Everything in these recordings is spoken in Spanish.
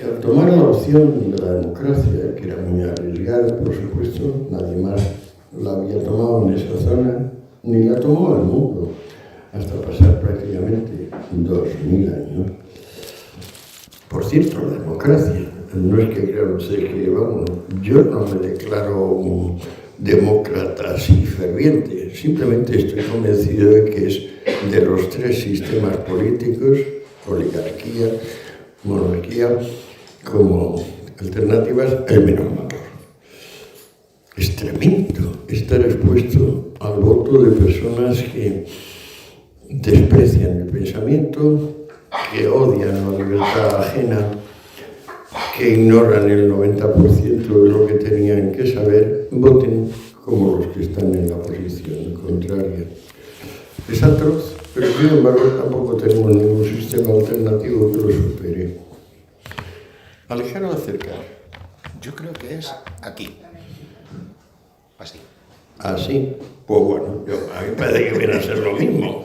que al tomar la opción de la democracia, que era muy arriesgada, por supuesto, nadie más la había tomado en esa zona, ni la tomó el mundo, hasta pasar prácticamente 2000 años. Por cierto, la democracia, no es que crean ustedes que, vamos, yo no me declaro un demócrata así ferviente, simplemente estoy convencido de que es de los tres sistemas políticos, oligarquía, monarquía, como alternativas, el menos malo. Es tremendo estar expuesto al voto de personas que desprecian el pensamiento, que odian la libertad ajena, que ignoran el 90% de lo que tenían que saber, voten como los que están en la posición contraria. Es atroz, pero sin embargo tampoco tenemos ningún sistema alternativo que lo supere. ¿Alejar o acercar? Yo creo que es aquí. Así. ¿Así? Pues bueno, a mí me parece que viene a ser lo mismo.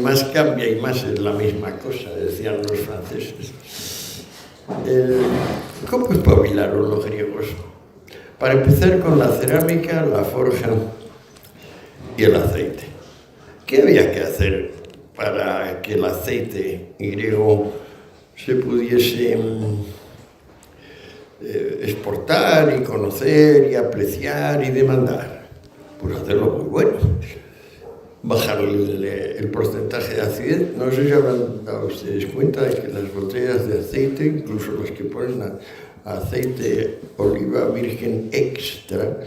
Más cambia y más es la misma cosa, decían los franceses. ¿Cómo espabilaron los griegos? Para empezar con la cerámica, la forja y el aceite. ¿Qué había que hacer para que el aceite griego se pudiese exportar y conocer y apreciar y demandar? Pues hacerlo muy bueno. Bajar el porcentaje de acidez. No sé si habrán dado ustedes cuenta de que las botellas de aceite, incluso las que ponen aceite oliva virgen extra,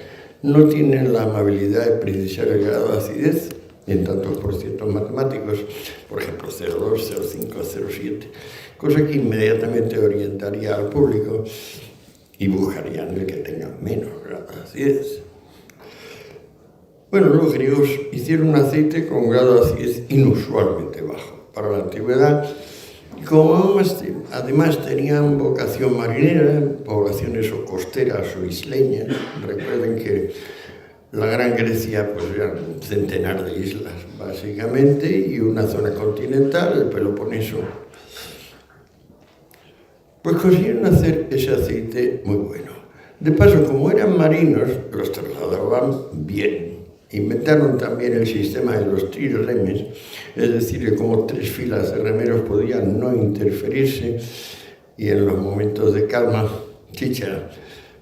no tienen la amabilidad de precisar el grado de acidez en tantos porcientos matemáticos, por ejemplo 0,2, 0,5, 0,7, cosa que inmediatamente orientaría al público y buscarían el que tenga menos grado de acidez. Bueno, los griegos hicieron un aceite con grado de acidez inusualmente bajo para la antigüedad, y como además tenían vocación marinera, poblaciones o costeras o isleñas. Recuerden que la Gran Grecia pues era un centenar de islas, básicamente, y una zona continental, el Peloponeso. Pues consiguieron hacer ese aceite muy bueno. De paso, como eran marinos, los trasladaban bien. Inventaron también el sistema de los triremes, es decir, que como 3 filas de remeros podían no interferirse y en los momentos de calma, chicha,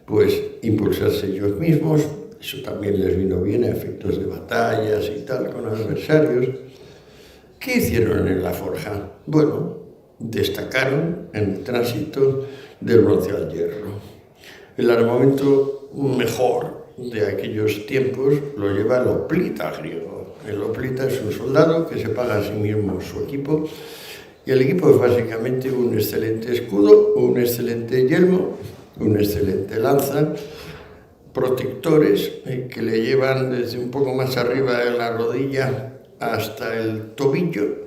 pues impulsarse ellos mismos. Eso también les vino bien a efectos de batallas y tal con adversarios. ¿Qué hicieron en la forja? Bueno, destacaron en el tránsito del bronce al hierro. El armamento mejor de aquellos tiempos lo lleva el hoplita griego. El hoplita es un soldado que se paga a sí mismo su equipo, y el equipo es básicamente un excelente escudo, un excelente yelmo, una excelente lanza, protectores que le llevan desde un poco más arriba de la rodilla hasta el tobillo.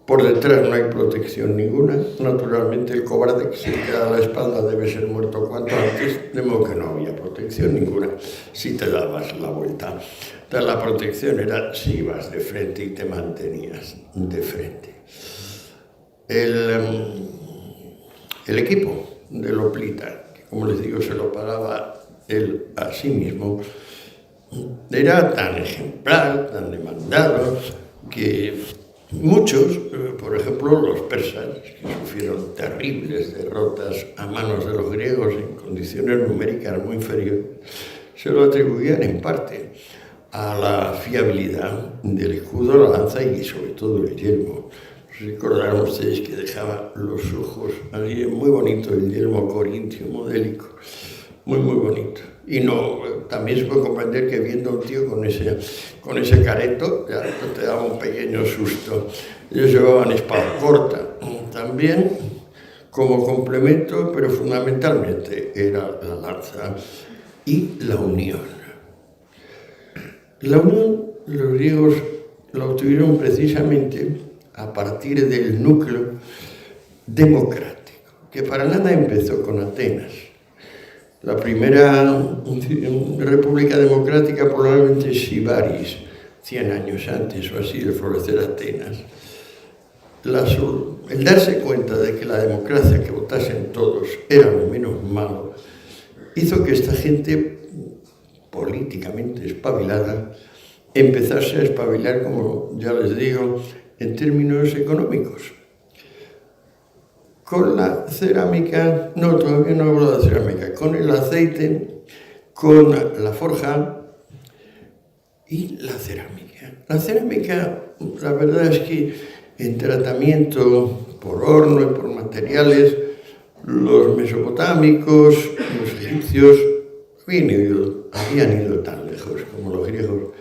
Por detrás no hay protección ninguna. Naturalmente el cobarde que se queda a la espalda debe ser muerto cuanto antes, de modo que no había protección ninguna si te dabas la vuelta. Entonces la protección era si ibas de frente y te mantenías de frente. El equipo del hoplita, que como les digo se lo pagaba él a sí mismo, era tan ejemplar, tan demandado, que muchos, por ejemplo los persas, que sufrieron terribles derrotas a manos de los griegos en condiciones numéricas muy inferiores, se lo atribuían en parte a la fiabilidad del escudo, la lanza y sobre todo el yelmo. Recordarán ustedes que dejaba los ojos así, muy bonito el yelmo corintio modélico, muy bonito. Y no, también se puede comprender que viendo a un tío con ese careto, ya te daba un pequeño susto. Ellos llevaban espada corta también como complemento, pero fundamentalmente era la lanza y la unión. La unión, los griegos la obtuvieron precisamente a partir del núcleo democrático, que para nada empezó con Atenas. La primera república democrática probablemente es Sibaris, 100 años antes o así de florecer Atenas, el darse cuenta de que la democracia, que votasen todos, era lo menos malo, hizo que esta gente políticamente espabilada empezase a espabilar, como ya les digo, en términos económicos. Con la cerámica, no, todavía no hablo de cerámica, con el aceite, con la forja y la cerámica. La cerámica, la verdad es que en tratamiento por horno y por materiales, los mesopotámicos, los egipcios, habían ido tan lejos como los griegos.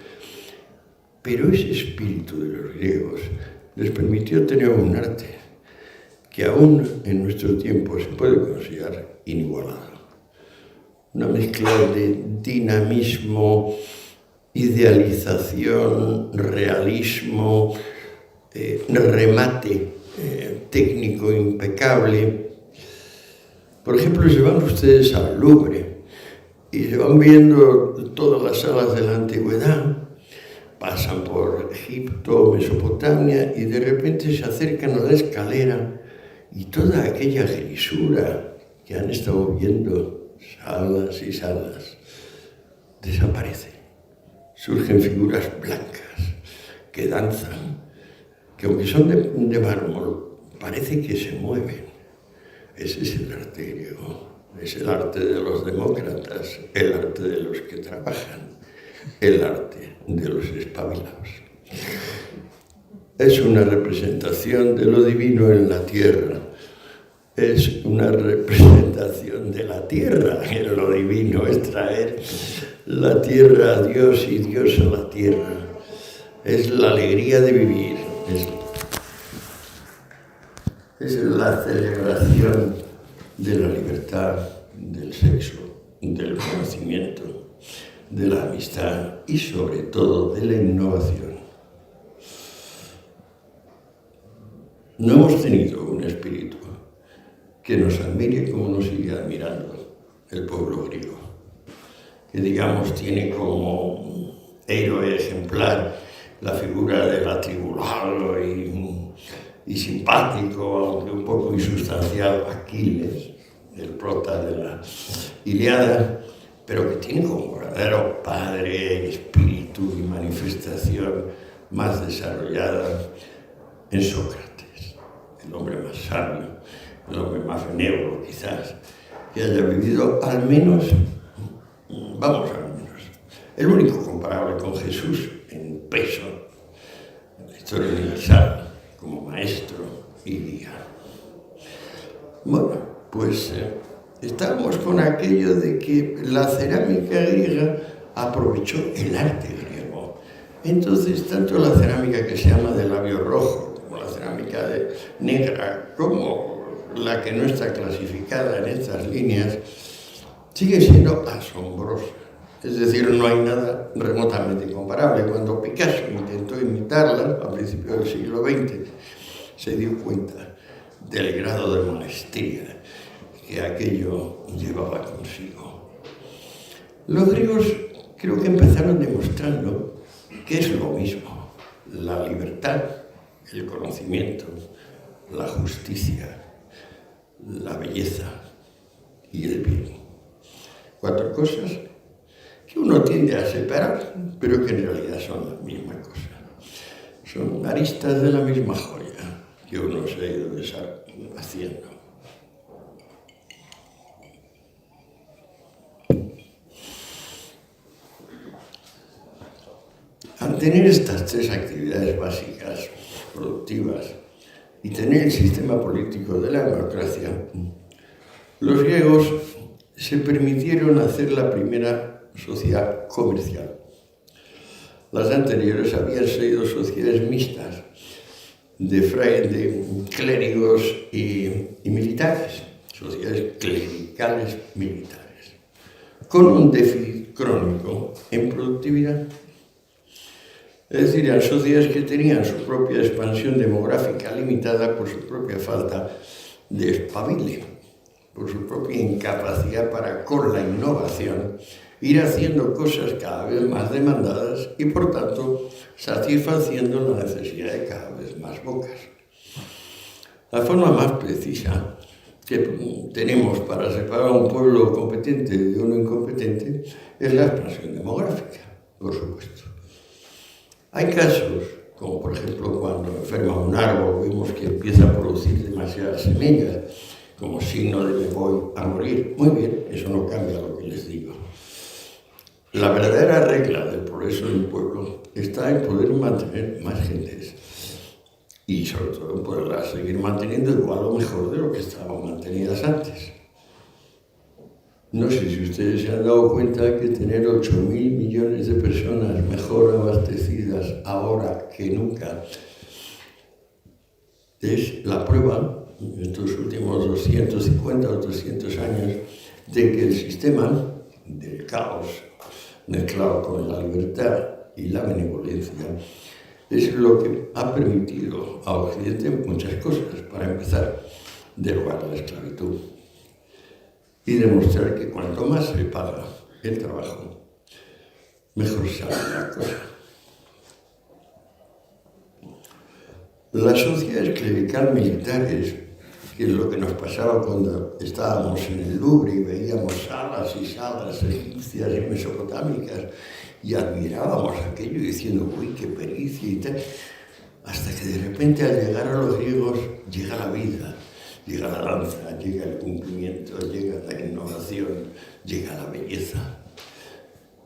Pero ese espíritu de los griegos les permitió tener un arte que aún en nuestro tiempo se puede considerar inigualado. Una mezcla de dinamismo, idealización, realismo, remate técnico impecable. Por ejemplo, si van ustedes al Louvre y se van viendo todas las salas de la antigüedad, pasan por Egipto, Mesopotamia y de repente se acercan a la escalera y toda aquella grisura que han estado viendo salas y salas desaparece. Surgen figuras blancas que danzan, que aunque son de mármol, parece que se mueven. Ese es el arte griego, es el arte de los demócratas, el arte de los que trabajan, el arte de los espabilados. Es una representación de lo divino en la tierra, es una representación de la tierra en lo divino, es traer la tierra a Dios y Dios a la tierra, es la alegría de vivir, es la celebración de la libertad, del sexo, del conocimiento, de la amistad y sobre todo de la innovación. No hemos tenido un espíritu que nos admire como nos sigue admirando el pueblo griego, que digamos tiene como héroe ejemplar la figura del atribulado y simpático, aunque un poco insustancial, Aquiles, el prota de la Ilíada, pero que tiene como verdadero padre, espíritu y manifestación más desarrollada en Sócrates, el hombre más sabio, el hombre más benévolo quizás, que haya vivido al menos, el único comparable con Jesús en peso en la historia universal, como maestro y guía. Bueno, pues estamos con aquello de que la cerámica griega aprovechó el arte griego. Entonces, tanto la cerámica que se llama de labio rojo, como la cerámica negra, como la que no está clasificada en estas líneas, sigue siendo asombrosa. Es decir, no hay nada remotamente comparable. Cuando Picasso intentó imitarla a principios del siglo XX, se dio cuenta del grado de maestría que aquello llevaba consigo. Los griegos creo que empezaron demostrando que es lo mismo: la libertad, el conocimiento, la justicia, la belleza y el bien. 4 cosas que uno tiende a separar, pero que en realidad son la misma cosa. Son aristas de la misma joya que uno se ha ido haciendo. Al tener estas 3 actividades básicas, productivas, y tener el sistema político de la democracia, los griegos se permitieron hacer la primera sociedad comercial. Las anteriores habían sido sociedades mixtas de clérigos y militares, sociedades clericales militares, con un déficit crónico en productividad. Es decir, eran sociedades que tenían su propia expansión demográfica limitada por su propia falta de espabile, por su propia incapacidad para, con la innovación, ir haciendo cosas cada vez más demandadas y, por tanto, satisfaciendo la necesidad de cada vez más bocas. La forma más precisa que tenemos para separar a un pueblo competente de uno incompetente es la expansión demográfica, por supuesto. Hay casos, como por ejemplo cuando enferma un árbol, vemos que empieza a producir demasiadas semillas, como signo de me voy a morir. Muy bien, eso no cambia lo que les digo. La verdadera regla del progreso del pueblo está en poder mantener más gentes y sobre todo en poderlas seguir manteniendo igual o mejor de lo que estaban mantenidas antes. No sé si ustedes se han dado cuenta que tener 8.000 millones de personas mejor abastecidas ahora que nunca es la prueba, en estos últimos 250 o 300 años, de que el sistema del caos mezclado con la libertad y la benevolencia es lo que ha permitido a Occidente muchas cosas. Para empezar, derogar la esclavitud y demostrar que cuanto más se paga el trabajo, mejor sale la cosa. Las sociedades clericales militares, que es lo que nos pasaba cuando estábamos en el Louvre y veíamos salas y salas egipcias y mesopotámicas y admirábamos aquello diciendo, uy, qué pericia y tal, hasta que de repente al llegar a los griegos llega la vida, llega la danza, llega el cumplimiento, llega la innovación, llega la belleza,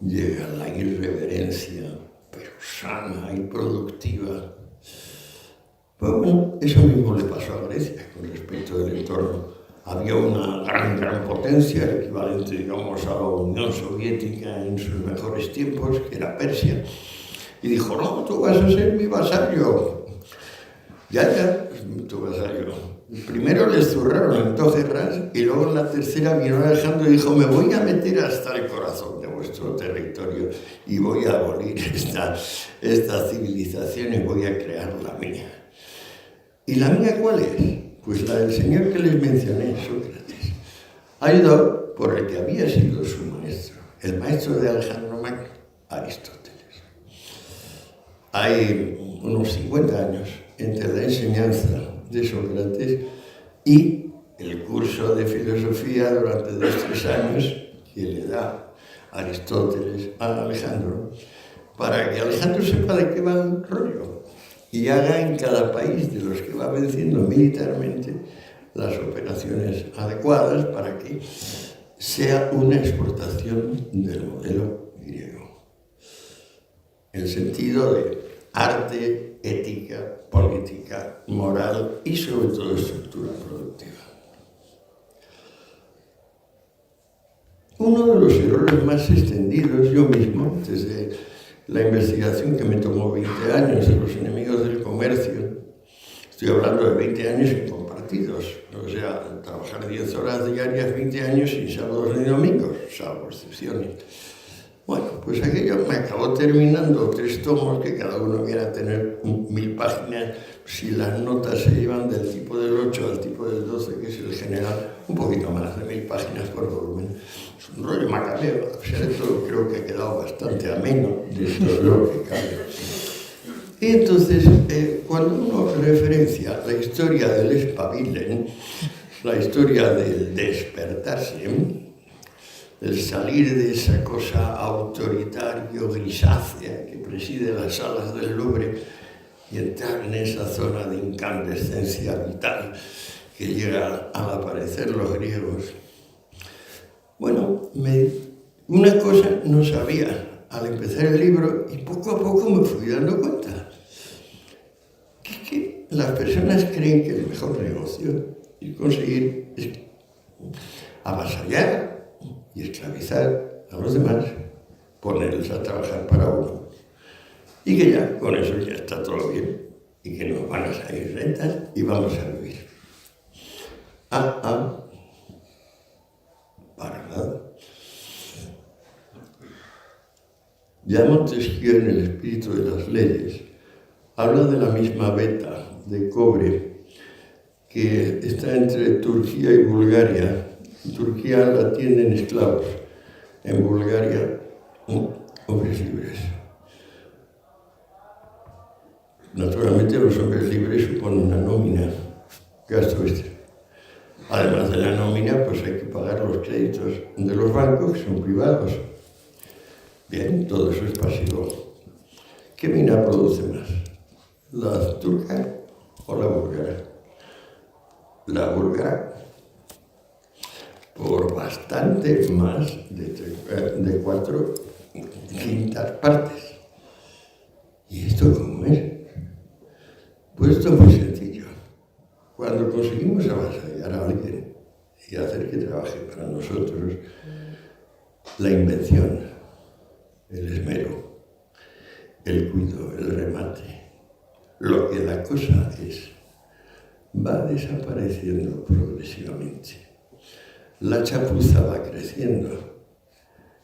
llega la irreverencia, pero sana y productiva. Pues bueno, eso mismo le pasó a Grecia con respecto del entorno. Había una gran potencia, el equivalente, digamos, a la Unión Soviética en sus mejores tiempos, que era Persia, y dijo, no, tú vas a ser mi vasallo. Ya, tu vasallo. Primero les zurraron en 2 guerras y luego en la tercera vino Alejandro y dijo, me voy a meter hasta el corazón de vuestro territorio y voy a abolir esta civilización y voy a crear la mía. ¿Y la mía cuál es? Pues la del señor que les mencioné, Sócrates, ayudado por el que había sido su maestro, el maestro de Alejandro Magno, Aristóteles. Hay unos 50 años entre la enseñanza de Sócrates y el curso de filosofía durante 2-3 años que le da Aristóteles a Alejandro, para que Alejandro sepa de qué va el rollo y haga en cada país de los que va venciendo militarmente las operaciones adecuadas para que sea una exportación del modelo griego. En el sentido de arte, ética, política, moral y sobre todo estructura productiva. Uno de los errores más extendidos, yo mismo, desde la investigación que me tomó 20 años de los enemigos del comercio, estoy hablando de 20 años incompartidos, o sea, trabajar 10 horas diarias, 20 años sin sábados ni domingos, salvo excepciones. Bueno, pues aquello me acabó terminando 3 tomos que cada uno viene a tener 1000 páginas, si las notas se llevan del tipo del 8 al tipo del 12, que es el general, un poquito más de 1000 páginas por volumen. Es un rollo macabeo, o sea, esto creo que ha quedado bastante ameno de todo lo que cabe. Y entonces, cuando uno referencia la historia del espabilen, la historia del despertarse, el salir de esa cosa autoritario grisácea que preside las salas del Louvre y entrar en esa zona de incandescencia vital que llega al aparecer los griegos. Bueno, una cosa no sabía al empezar el libro y poco a poco me fui dando cuenta que las personas creen que el mejor negocio es conseguir avasallar y esclavizar a los demás, ponerles a trabajar para uno. Y que ya, con eso ya está todo bien, y que nos van a salir rentas y vamos a vivir. Para nada. Ya Montesquieu, en el espíritu de las leyes, habla de la misma veta de cobre que está entre Turquía y Bulgaria. Turquía la tienen esclavos en Bulgaria, hombres libres. Naturalmente los hombres libres suponen una nómina, gasto extra. Además de la nómina, pues hay que pagar los créditos de los bancos, que son privados. Bien, todo eso es pasivo. ¿Qué mina produce más? ¿La turca o la búlgara? La búlgara, por bastante más de 4/5 partes. ¿Y esto cómo es? Pues esto es muy sencillo. Cuando conseguimos avasallar a alguien y hacer que trabaje para nosotros, la invención, el esmero, el cuidado, el remate, lo que la cosa es, va desapareciendo progresivamente. La chapuza va creciendo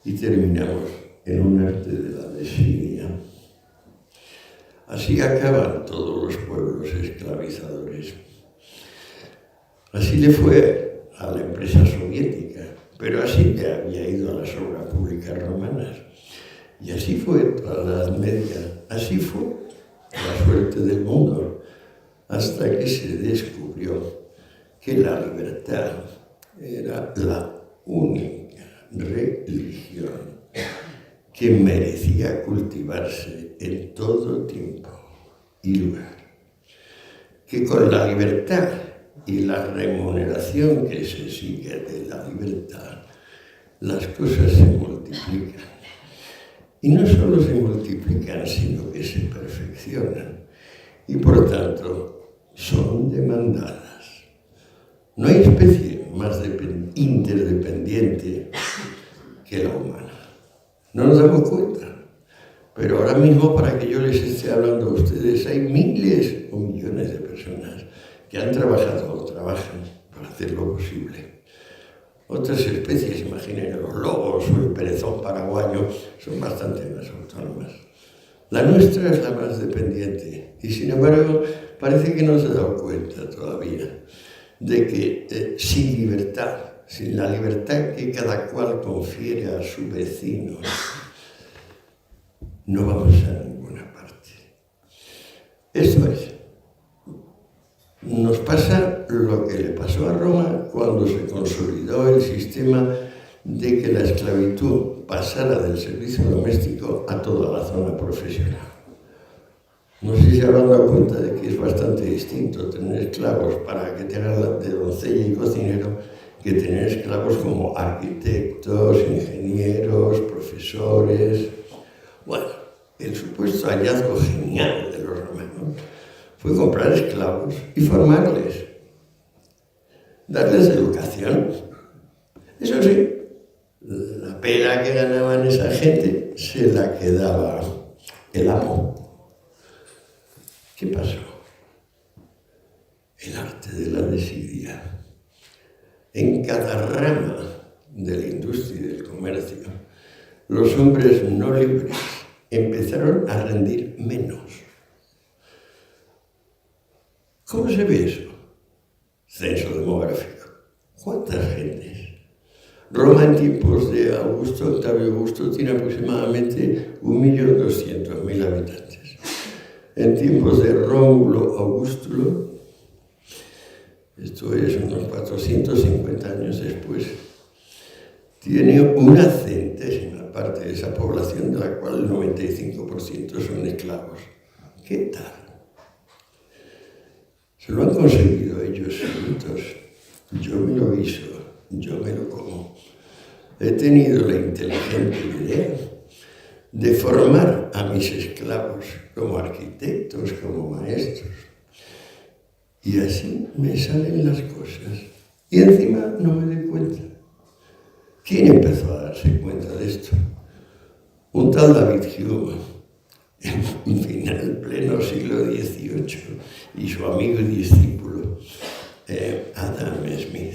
y terminamos en un arte de la desidia. Así acaban todos los pueblos esclavizadores. Así le fue a la empresa soviética, pero así le había ido a las obras públicas romanas. Y así fue a la Edad Media, así fue la suerte del mundo, hasta que se descubrió que la libertad era la única religión que merecía cultivarse en todo tiempo y lugar. Que con la libertad y la remuneración que se sigue de la libertad, las cosas se multiplican. Y no solo se multiplican, sino que se perfeccionan. Y por tanto, son demandadas. No hay especie más interdependiente que la humana. No nos damos cuenta. Pero ahora mismo, para que yo les esté hablando a ustedes, hay miles o millones de personas que han trabajado o trabajan para hacerlo posible. Otras especies, imaginen los lobos o el perezón paraguayo, son bastante más autónomas. La nuestra es la más dependiente y, sin embargo, parece que no se ha dado cuenta todavía de que sin libertad, sin la libertad que cada cual confiere a su vecino, no vamos a ninguna parte. Esto es, nos pasa lo que le pasó a Roma cuando se consolidó el sistema de que la esclavitud pasara del servicio doméstico a toda la zona profesional. No sé si se habrán dado cuenta de que es bastante distinto tener esclavos para que te hagan de doncella y cocinero que tener esclavos como arquitectos, ingenieros, profesores. Bueno, el supuesto hallazgo genial de los romanos fue comprar esclavos y formarles, darles educación. Eso sí, la pela que ganaban esa gente se la quedaba el amo. ¿Qué pasó? El arte de la desidia. En cada rama de la industria y del comercio, los hombres no libres empezaron a rendir menos. ¿Cómo se ve eso? Censo demográfico. ¿Cuántas gentes? Roma en tiempos de Octavio Augusto, tiene aproximadamente 1.200.000 habitantes. En tiempos de Rómulo Augustulo, esto es unos 450 años después, tiene una centésima parte de esa población, de la cual el 95% son esclavos. ¿Qué tal? Se lo han conseguido ellos solitos. Yo me lo guiso, yo me lo como. He tenido la inteligente idea de formar a mis esclavos como arquitectos, como maestros. Y así me salen las cosas. Y encima no me doy cuenta. ¿Quién empezó a darse cuenta de esto? Un tal David Hume, en pleno siglo XVIII, y su amigo y discípulo, Adam Smith.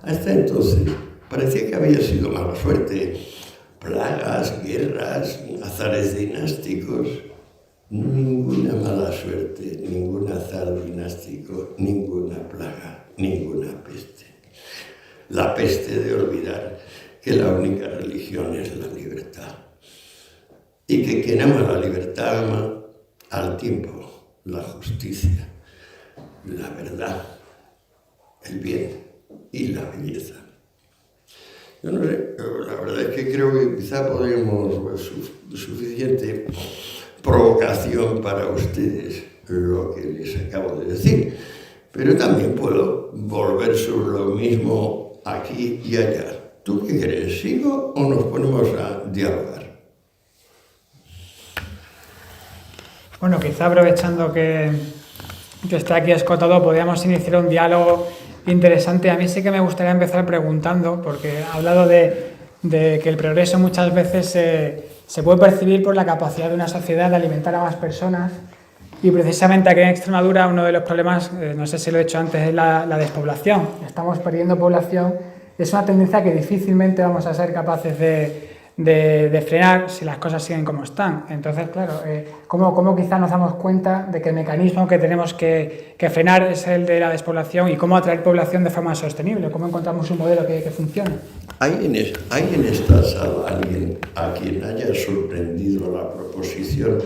Hasta entonces parecía que había sido mala suerte, plagas, guerras, azares dinásticos. Ninguna mala suerte, ningún azar dinástico, ninguna plaga, ninguna peste. La peste de olvidar que la única religión es la libertad y que quien ama la libertad ama al tiempo la justicia, la verdad, el bien y la belleza. Yo no sé, la verdad es que creo que quizá podríamos suficiente provocación para ustedes lo que les acabo de decir, pero también puedo volver sobre lo mismo aquí y allá. ¿Tú qué crees? ¿Sigo o nos ponemos a dialogar? Bueno, quizá aprovechando que está aquí escotado, podríamos iniciar un diálogo interesante. A mí sí que me gustaría empezar preguntando, porque ha hablado de que el progreso muchas veces se puede percibir por la capacidad de una sociedad de alimentar a más personas, y precisamente aquí en Extremadura uno de los problemas, no sé si lo he hecho antes, es la despoblación. Estamos perdiendo población. Es una tendencia que difícilmente vamos a ser capaces de frenar si las cosas siguen como están. Entonces, claro, ¿cómo quizás nos damos cuenta de que el mecanismo que tenemos que frenar es el de la despoblación, y cómo atraer población de forma sostenible? ¿Cómo encontramos un modelo que funcione? ¿Hay en esta sala alguien a quien haya sorprendido la proposición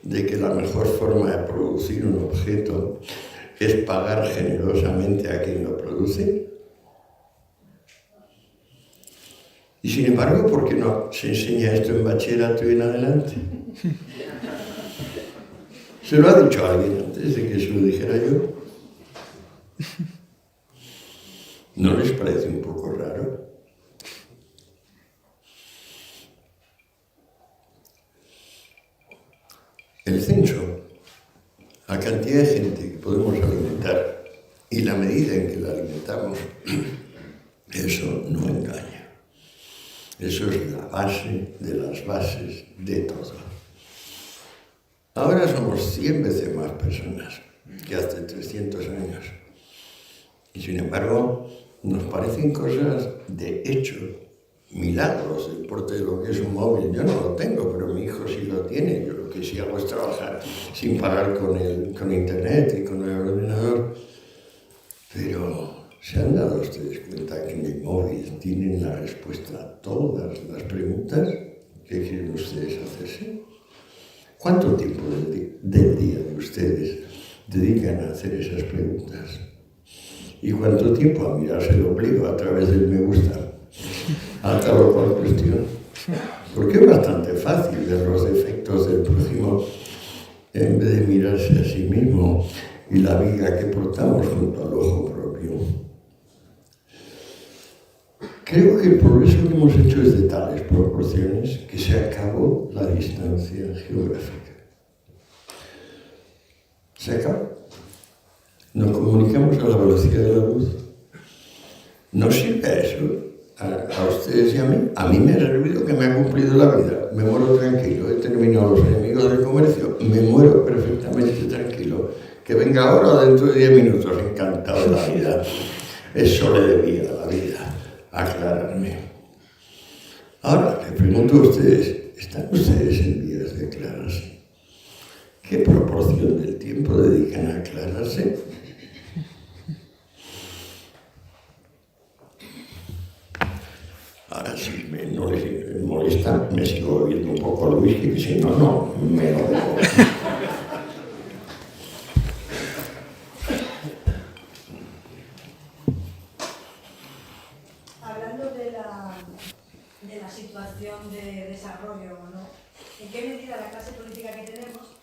de que la mejor forma de producir un objeto es pagar generosamente a quien lo produce? Y sin embargo, ¿por qué no se enseña esto en bachillerato y en adelante? ¿Se lo ha dicho alguien antes de que se lo dijera yo? ¿No les parece un poco raro? El censo, la cantidad de gente que podemos alimentar y la medida en que la alimentamos, eso no engaña. Eso es la base de las bases de todo. Ahora somos 100 veces más personas que hace 300 años. Y sin embargo, nos parecen cosas de hecho, milagros, el porte de lo que es un móvil. Yo no lo tengo, pero mi hijo sí lo tiene. Yo lo que sí hago es trabajar sin parar con internet y con el ordenador. Pero ¿se han dado ustedes cuenta que en el móvil tienen la respuesta a todas las preguntas que quieren ustedes hacerse? ¿Cuánto tiempo del día de ustedes dedican a hacer esas preguntas? ¿Y cuánto tiempo a mirarse el ombligo a través del me gusta a tal o cual cuestión? Porque es bastante fácil ver los defectos del prójimo en vez de mirarse a sí mismo y la viga que portamos junto al ojo propio. Creo que el progreso que hemos hecho es de tales proporciones que se acabó la distancia geográfica. Se acabó. Nos comunicamos a la velocidad de la luz. ¿No sirve eso a ustedes y a mí? A mí me ha servido, que me ha cumplido la vida. Me muero tranquilo. He terminado los enemigos del comercio. Me muero perfectamente tranquilo. Que venga ahora o dentro de 10 minutos. Encantado de la vida. Eso le debía a la vida. Aclararme. Ahora, les pregunto a ustedes, ¿están ustedes en vías de aclararse? ¿Qué proporción del tiempo dedican a aclararse? Ahora, si no les molesta, me sigo bebiendo un poco el whisky, que si no, no me lo dejo. Situación de desarrollo, ¿no? ¿En qué medida la clase política que tenemos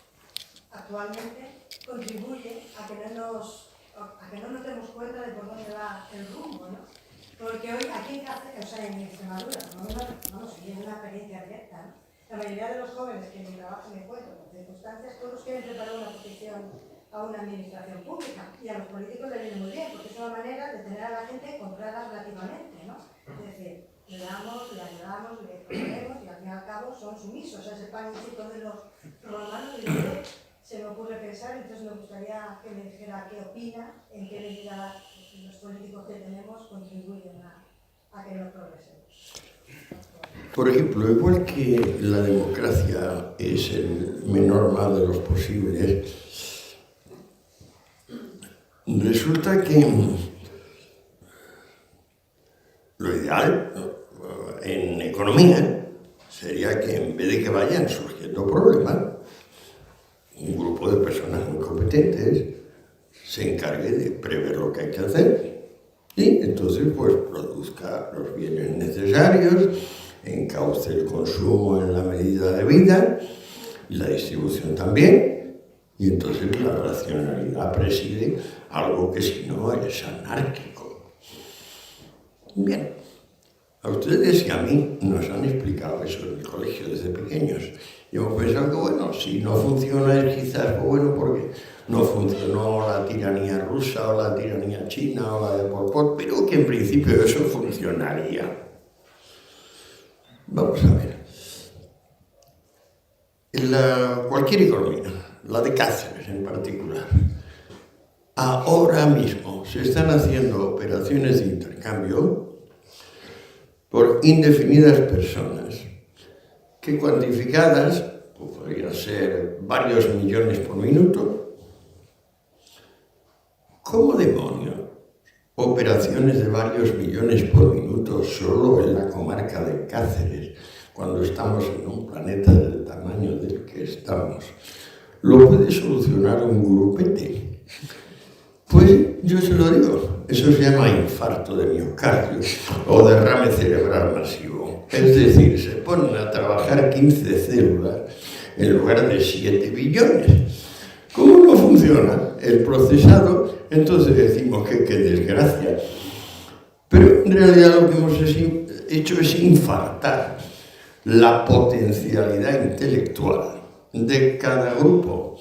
actualmente contribuye a que no nos demos cuenta de por dónde va el rumbo, ¿no? Porque hoy aquí en Cáceres, o sea, en Extremadura, vamos, y es una experiencia directa, ¿no? La mayoría de los jóvenes que en mi trabajo me encuentro con circunstancias, todos quieren preparar una posición a una administración pública, y a los políticos les viene muy bien, porque es una manera de tener a la gente comprada relativamente, ¿no? Es decir, le damos, le ayudamos, le proponemos, y al fin y al cabo son sumisos a ese pancito de los romanos. Y luego se me ocurre pensar, entonces me gustaría que me dijera qué opina, en qué medida los políticos que tenemos contribuyen a que no progresemos. Por ejemplo, igual que la democracia es el menor mal de los posibles, resulta que lo ideal economía sería que en vez de que vayan surgiendo problemas, un grupo de personas muy competentes se encargue de prever lo que hay que hacer y entonces pues produzca los bienes necesarios, encauce el consumo en la medida debida, la distribución también, y entonces la racionalidad preside algo que si no es anárquico. Bien, a ustedes y a mí nos han explicado eso en el colegio desde pequeños. Y hemos pensado que, bueno, si no funciona es quizás bueno porque no funcionó la tiranía rusa o la tiranía china o la de Pol Pot, pero que en principio eso funcionaría. Vamos a ver. Cualquier economía, la de Cáceres en particular, ahora mismo se están haciendo operaciones de intercambio por indefinidas personas que cuantificadas pues, podrían ser varios millones por minuto. ¿Cómo demonios? Operaciones de varios millones por minuto solo en la comarca de Cáceres, cuando estamos en un planeta del tamaño del que estamos. ¿Lo puede solucionar un grupete? Pues yo se lo digo, eso se llama infarto de miocardio o derrame cerebral masivo. Es decir, se ponen a trabajar 15 células en lugar de 7 billones. ¿Cómo no funciona el procesado? Entonces decimos que qué desgracia. Pero en realidad lo que hemos hecho es infartar la potencialidad intelectual de cada grupo.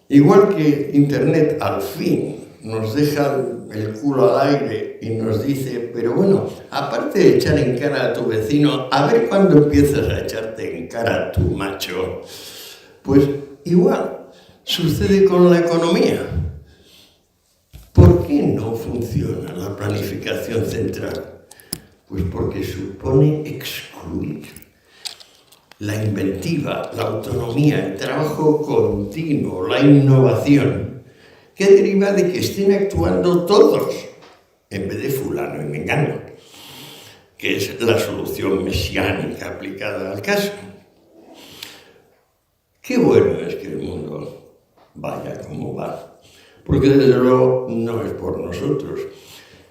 Igual que Internet al fin nos deja el culo al aire y nos dice, pero bueno, aparte de echar en cara a tu vecino, a ver cuándo empiezas a echarte en cara a tu macho. Pues igual sucede con la economía. ¿Por qué no funciona la planificación central? Pues porque supone excluir la inventiva, la autonomía, el trabajo continuo, la innovación, que deriva de que estén actuando todos, en vez de fulano y mengano, que es la solución mesiánica aplicada al caso. Qué bueno es que el mundo vaya como va, porque desde luego no es por nosotros,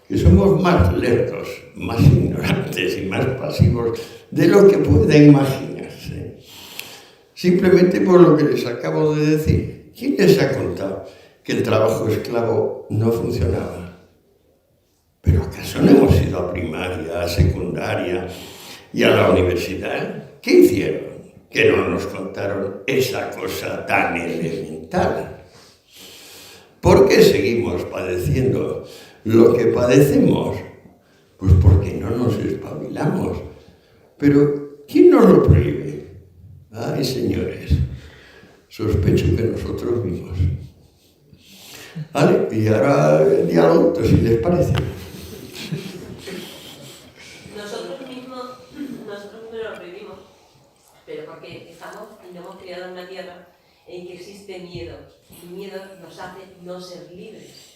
que somos más lerdos, más ignorantes y más pasivos de lo que pueda imaginarse. Simplemente por lo que les acabo de decir. ¿Quién les ha contado que el trabajo esclavo no funcionaba? ¿Pero acaso no hemos ido a primaria, a secundaria y a la universidad? ¿Qué hicieron? Que no nos contaron esa cosa tan elemental. ¿Por qué seguimos padeciendo lo que padecemos? Pues porque no nos espabilamos. Pero ¿quién nos lo prohíbe? Ay, señores, sospecho que nosotros mismos. Vale, y ahora el diálogo, si les parece. Nosotros mismos lo prohibimos, pero porque estamos y nos hemos criado en una tierra en que existe miedo. Y miedo nos hace no ser libres.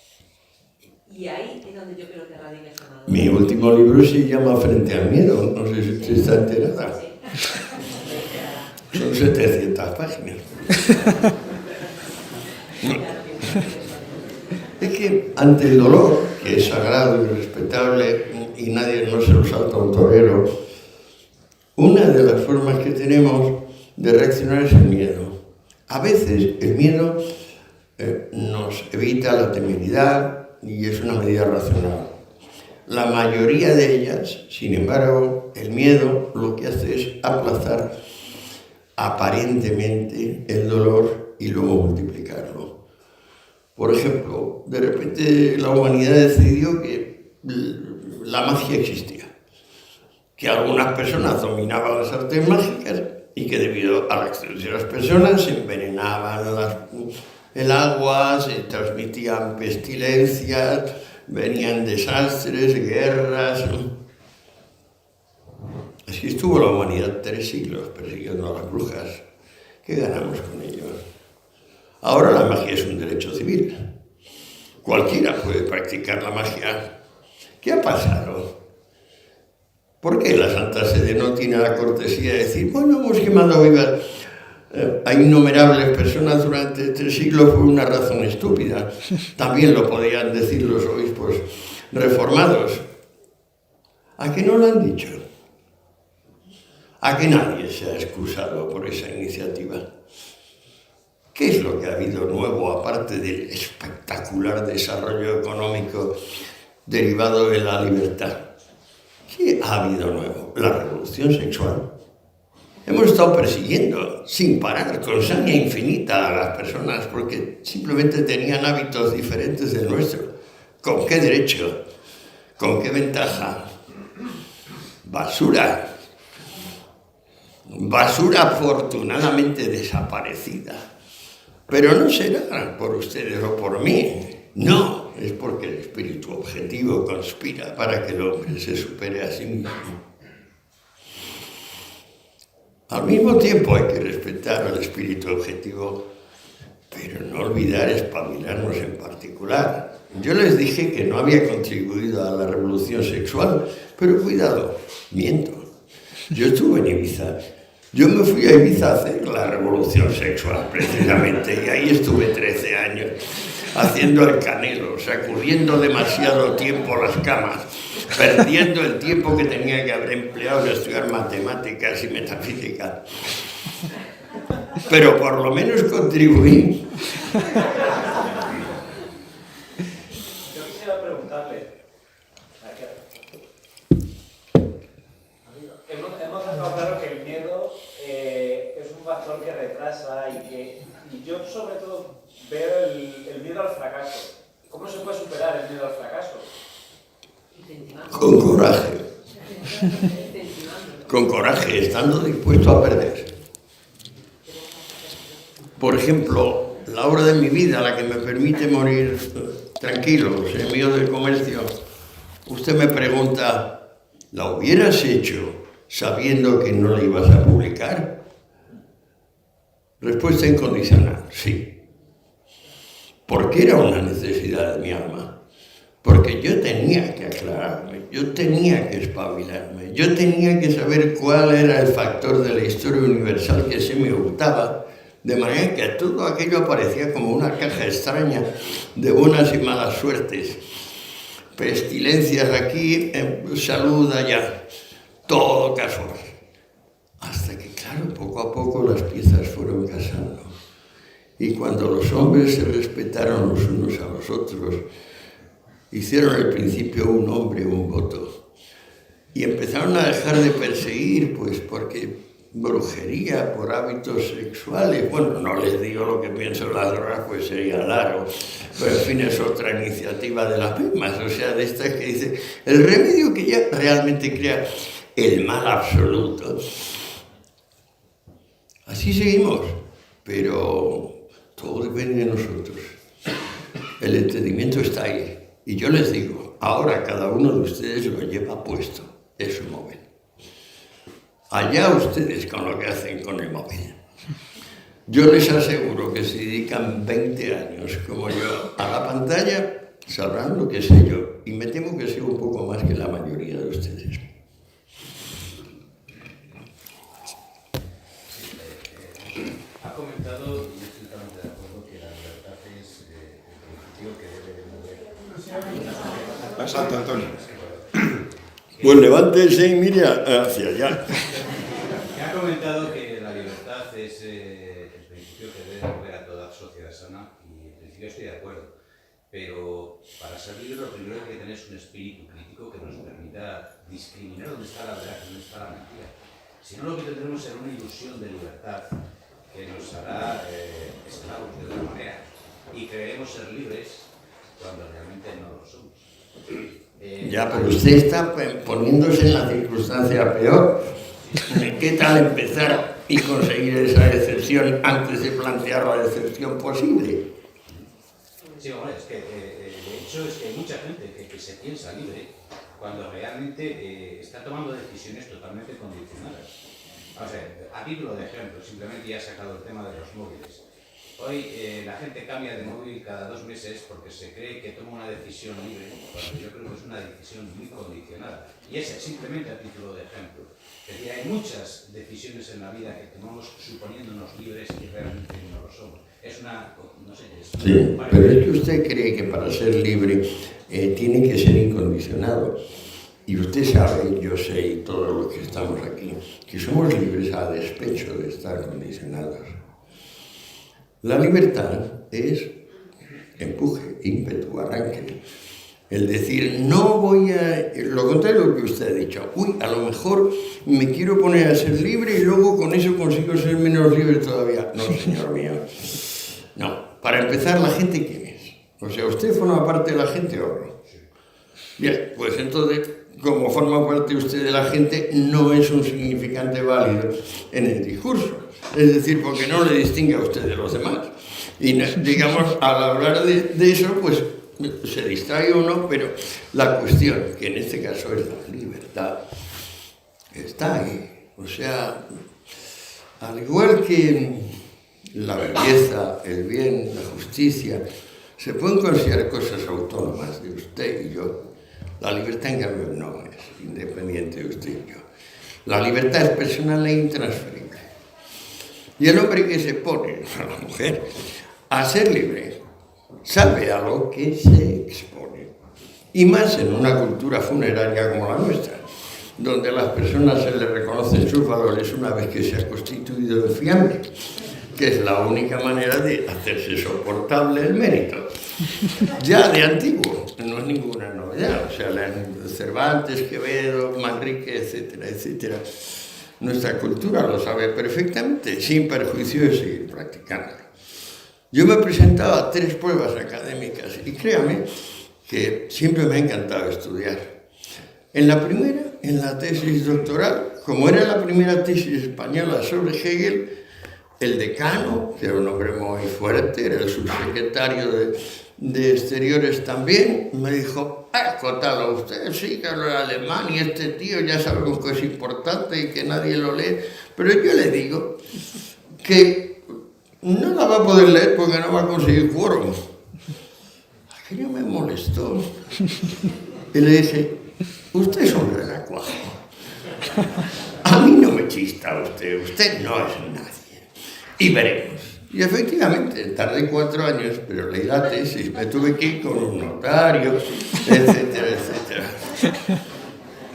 Y ahí es donde yo creo que radica el llamado. Mi último libro se llama Frente al miedo, no sé si usted está enterada. Sí. Son 700 páginas. Es que ante el dolor, que es sagrado y respetable y nadie no se lo salta a un torero, una de las formas que tenemos de reaccionar es el miedo. A veces el miedo nos evita la temeridad y es una medida racional. La mayoría de ellas, sin embargo, el miedo lo que hace es aplazar aparentemente el dolor y luego multiplicarlo. Por ejemplo, de repente la humanidad decidió que la magia existía, que algunas personas dominaban las artes mágicas y que debido a la acción de las personas se envenenaban el agua, se transmitían pestilencias, venían desastres, guerras. Así estuvo la humanidad 3 siglos persiguiendo a las brujas. ¿Qué ganamos con ello? Ahora la magia es un derecho civil. Cualquiera puede practicar la magia. ¿Qué ha pasado? ¿Por qué la Santa Sede no tiene la cortesía de decir, bueno, hemos quemado vivas a innumerables personas durante 3 siglos por una razón estúpida? También lo podían decir los obispos reformados. ¿A qué no lo han dicho? ¿A que nadie se ha excusado por esa iniciativa? ¿Qué es lo que ha habido nuevo aparte del espectacular desarrollo económico derivado de la libertad? ¿Qué ha habido nuevo? La revolución sexual. Hemos estado persiguiendo sin parar, con saña infinita, a las personas porque simplemente tenían hábitos diferentes del nuestro. ¿Con qué derecho? ¿Con qué ventaja? Basura. Basura afortunadamente desaparecida. Pero no será por ustedes o por mí. No, es porque el espíritu objetivo conspira para que el hombre se supere a sí mismo. Al mismo tiempo hay que respetar al espíritu objetivo, pero no olvidar espabilarnos en particular. Yo les dije que no había contribuido a la revolución sexual, pero cuidado, miento. Yo estuve en Ibiza. Yo me fui a Ibiza a hacer la revolución sexual, precisamente, y ahí estuve 13 años, haciendo el canelo, sacudiendo demasiado tiempo las camas, perdiendo el tiempo que tenía que haber empleado en estudiar matemáticas y metafísica. Pero por lo menos contribuí. Yo quisiera preguntarle, hemos dejado claro que el miedo es un factor que retrasa y yo sobre todo veo el miedo al fracaso. ¿Cómo se puede superar el miedo al fracaso? Con coraje. Con coraje, estando dispuesto a perder. Por ejemplo, la obra de mi vida, la que me permite morir tranquilo, en medio del comercio. Usted me pregunta, ¿la hubieras hecho sabiendo que no la ibas a publicar? Respuesta incondicional, sí. Porque era una necesidad de mi alma. Porque yo tenía que aclararme, yo tenía que espabilarme, yo tenía que saber cuál era el factor de la historia universal que se me ocultaba, de manera que todo aquello aparecía como una caja extraña de buenas y malas suertes. Pestilencias aquí, salud allá, todo casual. Hasta que, claro, poco a poco las piezas fueron casando. Y cuando los hombres se respetaron los unos a los otros, hicieron al principio un hombre, un voto. Y empezaron a dejar de perseguir, pues porque brujería, por hábitos sexuales. Bueno, no les digo lo que pienso de las drogas, pues sería largo. Pero en fin, es otra iniciativa de las mismas. O sea, de estas que dice, el remedio que ya realmente crea el mal absoluto. Así seguimos, pero todo depende de nosotros. El entendimiento está ahí. Y yo les digo, ahora cada uno de ustedes lo lleva puesto, es su móvil. Allá ustedes con lo que hacen con el móvil. Yo les aseguro que si dedican 20 años como yo a la pantalla, sabrán lo que sé yo. Y me temo que sé un poco más que la mayoría de ustedes. Ha comentado, y estoy totalmente de acuerdo, que la libertad es el principio que debe mover. Santo Antonio. Pues levántese y mire hacia allá. Ha comentado que la libertad es el principio que debe mover a toda sociedad sana, y en principio estoy de acuerdo. Pero para ser libre lo primero que hay que tener es un espíritu crítico que nos permita discriminar dónde está la verdad y dónde está la mentira. Si no, lo que tendremos será una ilusión de libertad que nos hará esclavos de alguna manera, y creeremos ser libres cuando realmente no lo somos. Ya, pero usted está poniéndose en la circunstancia peor. ¿Qué tal empezar y conseguir esa excepción antes de plantear la excepción posible? Sí, hombre, es que de hecho es que hay mucha gente que se piensa libre cuando realmente está tomando decisiones totalmente condicionadas. O sea, a título de ejemplo, simplemente ya he sacado el tema de los móviles. Hoy la gente cambia de móvil cada 2 meses porque se cree que toma una decisión libre, cuando yo creo que es una decisión muy condicionada. Y ese simplemente a título de ejemplo. Es decir, hay muchas decisiones en la vida que tomamos suponiéndonos libres y realmente no lo somos. Es una... no sé... Sí, pero es que usted cree que para ser libre tiene que ser incondicionado. Y usted sabe, yo sé, y todos los que estamos aquí, que somos libres a despecho de estar condicionados. La libertad es empuje, ímpetu, arranque. El decir, no voy a... Lo contrario de lo que usted ha dicho. Uy, a lo mejor me quiero poner a ser libre y luego con eso consigo ser menos libre todavía. No, señor mío. No. Para empezar, ¿la gente quién es? O sea, ¿usted forma parte de la gente o no? Bien, pues entonces, como forma parte usted de la gente, no es un significante válido en el discurso. Es decir, porque no le distingue a usted de los demás. Y digamos, al hablar de eso, pues se distrae uno, pero la cuestión, que en este caso es la libertad, está ahí. O sea, al igual que la belleza, el bien, la justicia, se pueden considerar cosas autónomas de usted y yo. La libertad, en cambio, no es independiente de usted y yo. La libertad es personal e intransferible. Y el hombre que se pone, a la mujer, a ser libre, sabe a lo que se expone. Y más en una cultura funeraria como la nuestra, donde a las personas se les reconocen sus valores una vez que se ha constituido el fiambre, que es la única manera de hacerse soportable el mérito. Ya de antiguo, no es ninguna novedad. O sea, Cervantes, Quevedo, Manrique, etcétera, etcétera. Nuestra cultura lo sabe perfectamente, sin perjuicio de seguir practicándolo. Yo me presentaba a 3 pruebas académicas y créame que siempre me ha encantado estudiar. En la primera, en la tesis doctoral, como era la primera tesis española sobre Hegel, el decano, que era un hombre muy fuerte, era el subsecretario de Exteriores también, me dijo, Cotalo, usted sí que habla alemán y este tío ya sabemos que es importante y que nadie lo lee, pero yo le digo que no la va a poder leer porque no va a conseguir quórum. Aquello me molestó. Y le dije, usted es un renacuajo. A mí no me chista usted no es nadie. Y veremos. Y efectivamente, tardé 4 años, pero leí la tesis, me tuve que ir con un notario, etcétera, etcétera.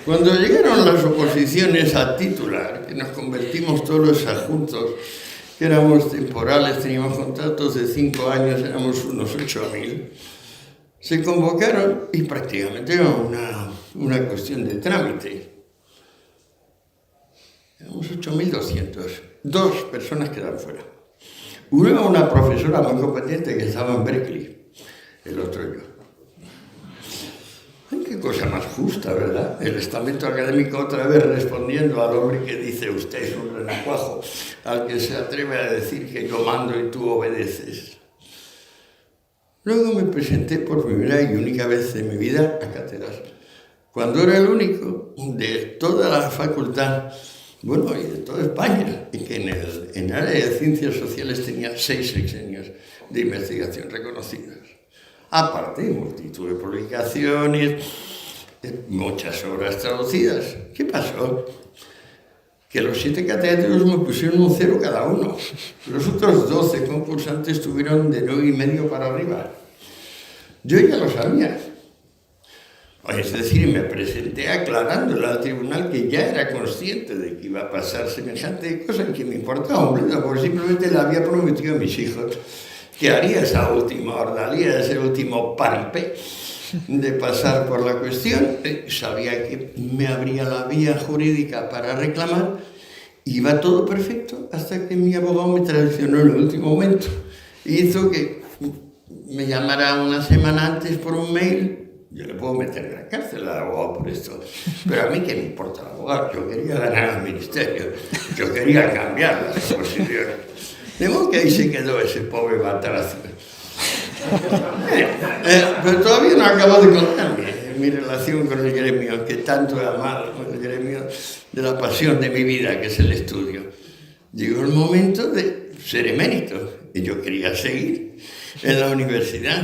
Cuando llegaron las oposiciones a titular, que nos convertimos todos los adjuntos, que éramos temporales, teníamos contratos de 5 años, éramos unos 8.000, se convocaron y prácticamente era una cuestión de trámite. Éramos 8.200, 2 personas quedaron fuera. Uno era una profesora muy competente que estaba en Berkeley, el otro yo. Ay, qué cosa más justa, ¿verdad? El estamento académico otra vez respondiendo al hombre que dice usted es un renacuajo, al que se atreve a decir que yo mando y tú obedeces. Luego me presenté por primera y única vez en mi vida a cátedras, cuando era el único de toda la facultad, bueno, y de toda España, y que en el área de ciencias sociales tenía 6 sexenios de investigación reconocidos. Aparte, multitud de publicaciones, muchas obras traducidas. ¿Qué pasó? Que los 7 catedráticos me pusieron un 0 cada uno. Los otros 12 concursantes tuvieron de 9,5 para arriba. Yo ya lo sabía. Es decir, me presenté aclarándole al tribunal que ya era consciente de que iba a pasar semejante cosa que me importaba un bledo, porque simplemente le había prometido a mis hijos que haría esa última ordalía, ese último paripé de pasar por la cuestión. Sabía que me abría la vía jurídica para reclamar. Iba todo perfecto hasta que mi abogado me traicionó en el último momento. Hizo que me llamara una semana antes por un mail. Yo le puedo meter en la cárcel al abogado por esto, pero a mí qué me importa el abogado. Yo quería ganar al ministerio, yo quería cambiar las posiciones. De modo que ahí se quedó ese pobre batarazo. Pero todavía no acabo de contarme mi relación con el gremio, que tanto he amado, el gremio de la pasión de mi vida, que es el estudio. Llegó el momento de ser emérito y yo quería seguir en la universidad.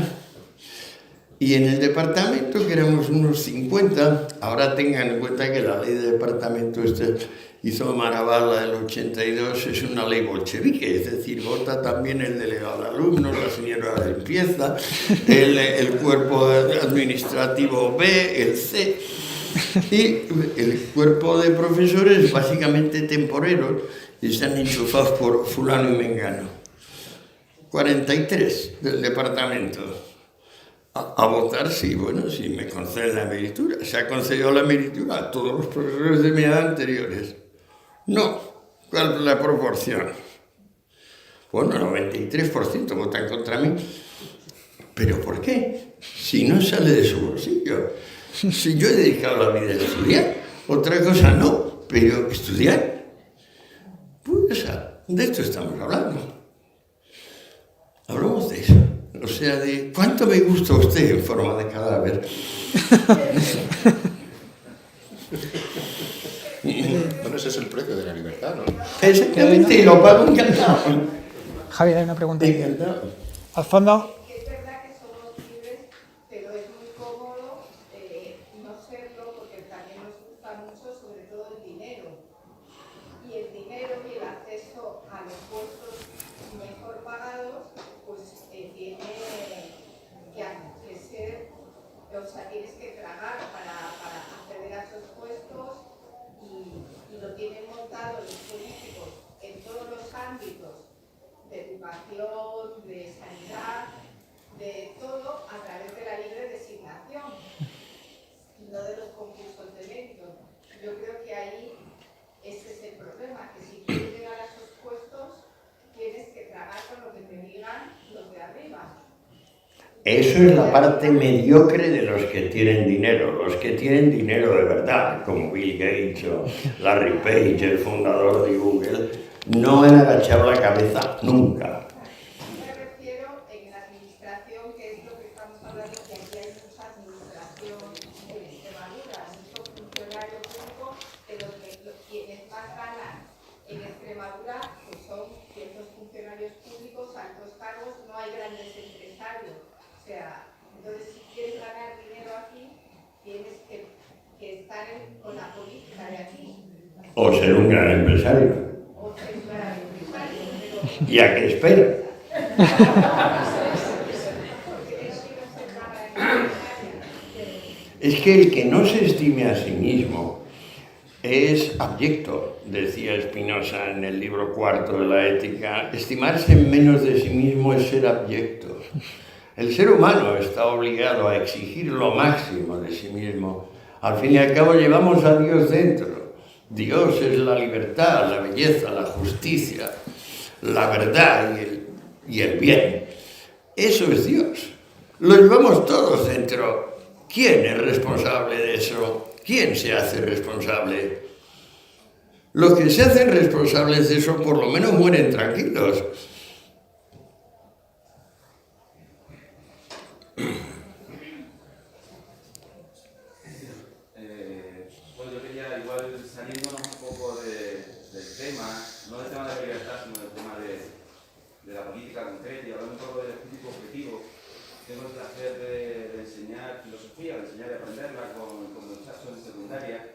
Y en el departamento, que éramos unos 50, ahora tengan en cuenta que la ley de departamento hizo Maravala del 82, es una ley bolchevique, es decir, vota también el delegado de alumnos, la señora de limpieza, el cuerpo administrativo B, el C, y el cuerpo de profesores básicamente temporeros, y están enchufados por fulano y mengano. 43 del departamento. A votar, sí, bueno, sí me conceden la meritura. Se ha concedido la meritura a todos los profesores de mi edad anteriores. No. ¿Cuál es la proporción? Bueno, 93% votan contra mí. ¿Pero por qué? Si no sale de su bolsillo. Si yo he dedicado la vida a estudiar, otra cosa no, pero estudiar. Pues de esto estamos hablando. Hablamos de eso. O sea, de cuánto me gusta usted en forma de cadáver. Bueno, ese es el precio de la libertad, ¿no? Exactamente, y lo pago encantado. Javier, hay una pregunta. Encantado. Al fondo. Es verdad que somos libres, pero es muy cómodo no serlo porque también nos gusta mucho, sobre todo el dinero. Y el dinero y el acceso a los puestos mejor pagados, pues tiene que ser, o sea, tienes que tragar para acceder a esos puestos y lo tienen montado los políticos en todos los ámbitos de educación, de sanidad, de todo a través de la libre designación y no de los concursos de mérito. Yo creo que ahí ese es el problema, que si quieres llegar a esos puestos tienes que tragar con lo que te digan los de arriba. Eso es la parte mediocre de los que tienen dinero. Los que tienen dinero de verdad, como Bill Gates o Larry Page, el fundador de Google, no han agachado la cabeza nunca. Me refiero en la administración, que es lo que estamos hablando, que aquí hay mucha administración en Extremadura, mucho funcionario público, pero quienes más ganan en Extremadura pues son ciertos funcionarios públicos, altos cargos, no hay grandes empresarios. O sea, entonces si quieres ganar dinero aquí, tienes que estar con la política de aquí. O ser un gran empresario. O ser un gran empresario. ¿Y a qué espera? Es que el que no se estime a sí mismo es abyecto, decía Spinoza en el libro cuarto de la Ética. Estimarse menos de sí mismo es ser abyecto. El ser humano está obligado a exigir lo máximo de sí mismo. Al fin y al cabo llevamos a Dios dentro. Dios es la libertad, la belleza, la justicia, la verdad y el bien. Eso es Dios. Lo llevamos todos dentro. ¿Quién es responsable de eso? ¿Quién se hace responsable? Los que se hacen responsables de eso por lo menos mueren tranquilos. Bueno, yo quería igual salirnos un poco del tema, no del tema de la libertad, sino del tema de la política concreta y hablando un poco del espíritu objetivo. Tengo el placer de enseñar filosofía, de enseñar y aprenderla con muchachos en secundaria.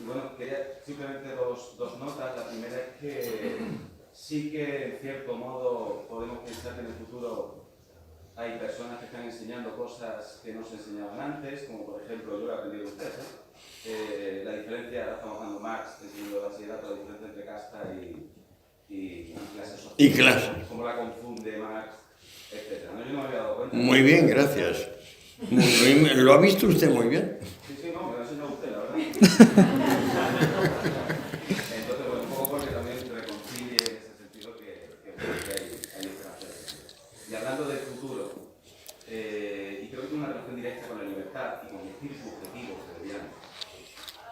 Y bueno, quería simplemente dos notas. La primera es que sí que en cierto modo podemos pensar que en el futuro hay personas que están enseñando cosas que no se enseñaban antes, como por ejemplo, yo lo he aprendido de ustedes, la diferencia, ahora estamos dando Marx, enseñando la bachillerato, la diferencia entre casta y clase social. Y clase. Cómo la confunde Marx, etc. ¿No? Yo no me había dado cuenta. Muy bien, gracias. Lo ha visto usted muy bien. Sí, no, me lo ha enseñado usted, la verdad. Entonces, bueno, un poco porque también reconcilie en ese sentido que hay esperanza. Y hablando del futuro, y creo que tiene una relación directa con la libertad y con el espíritu objetivo freudiano,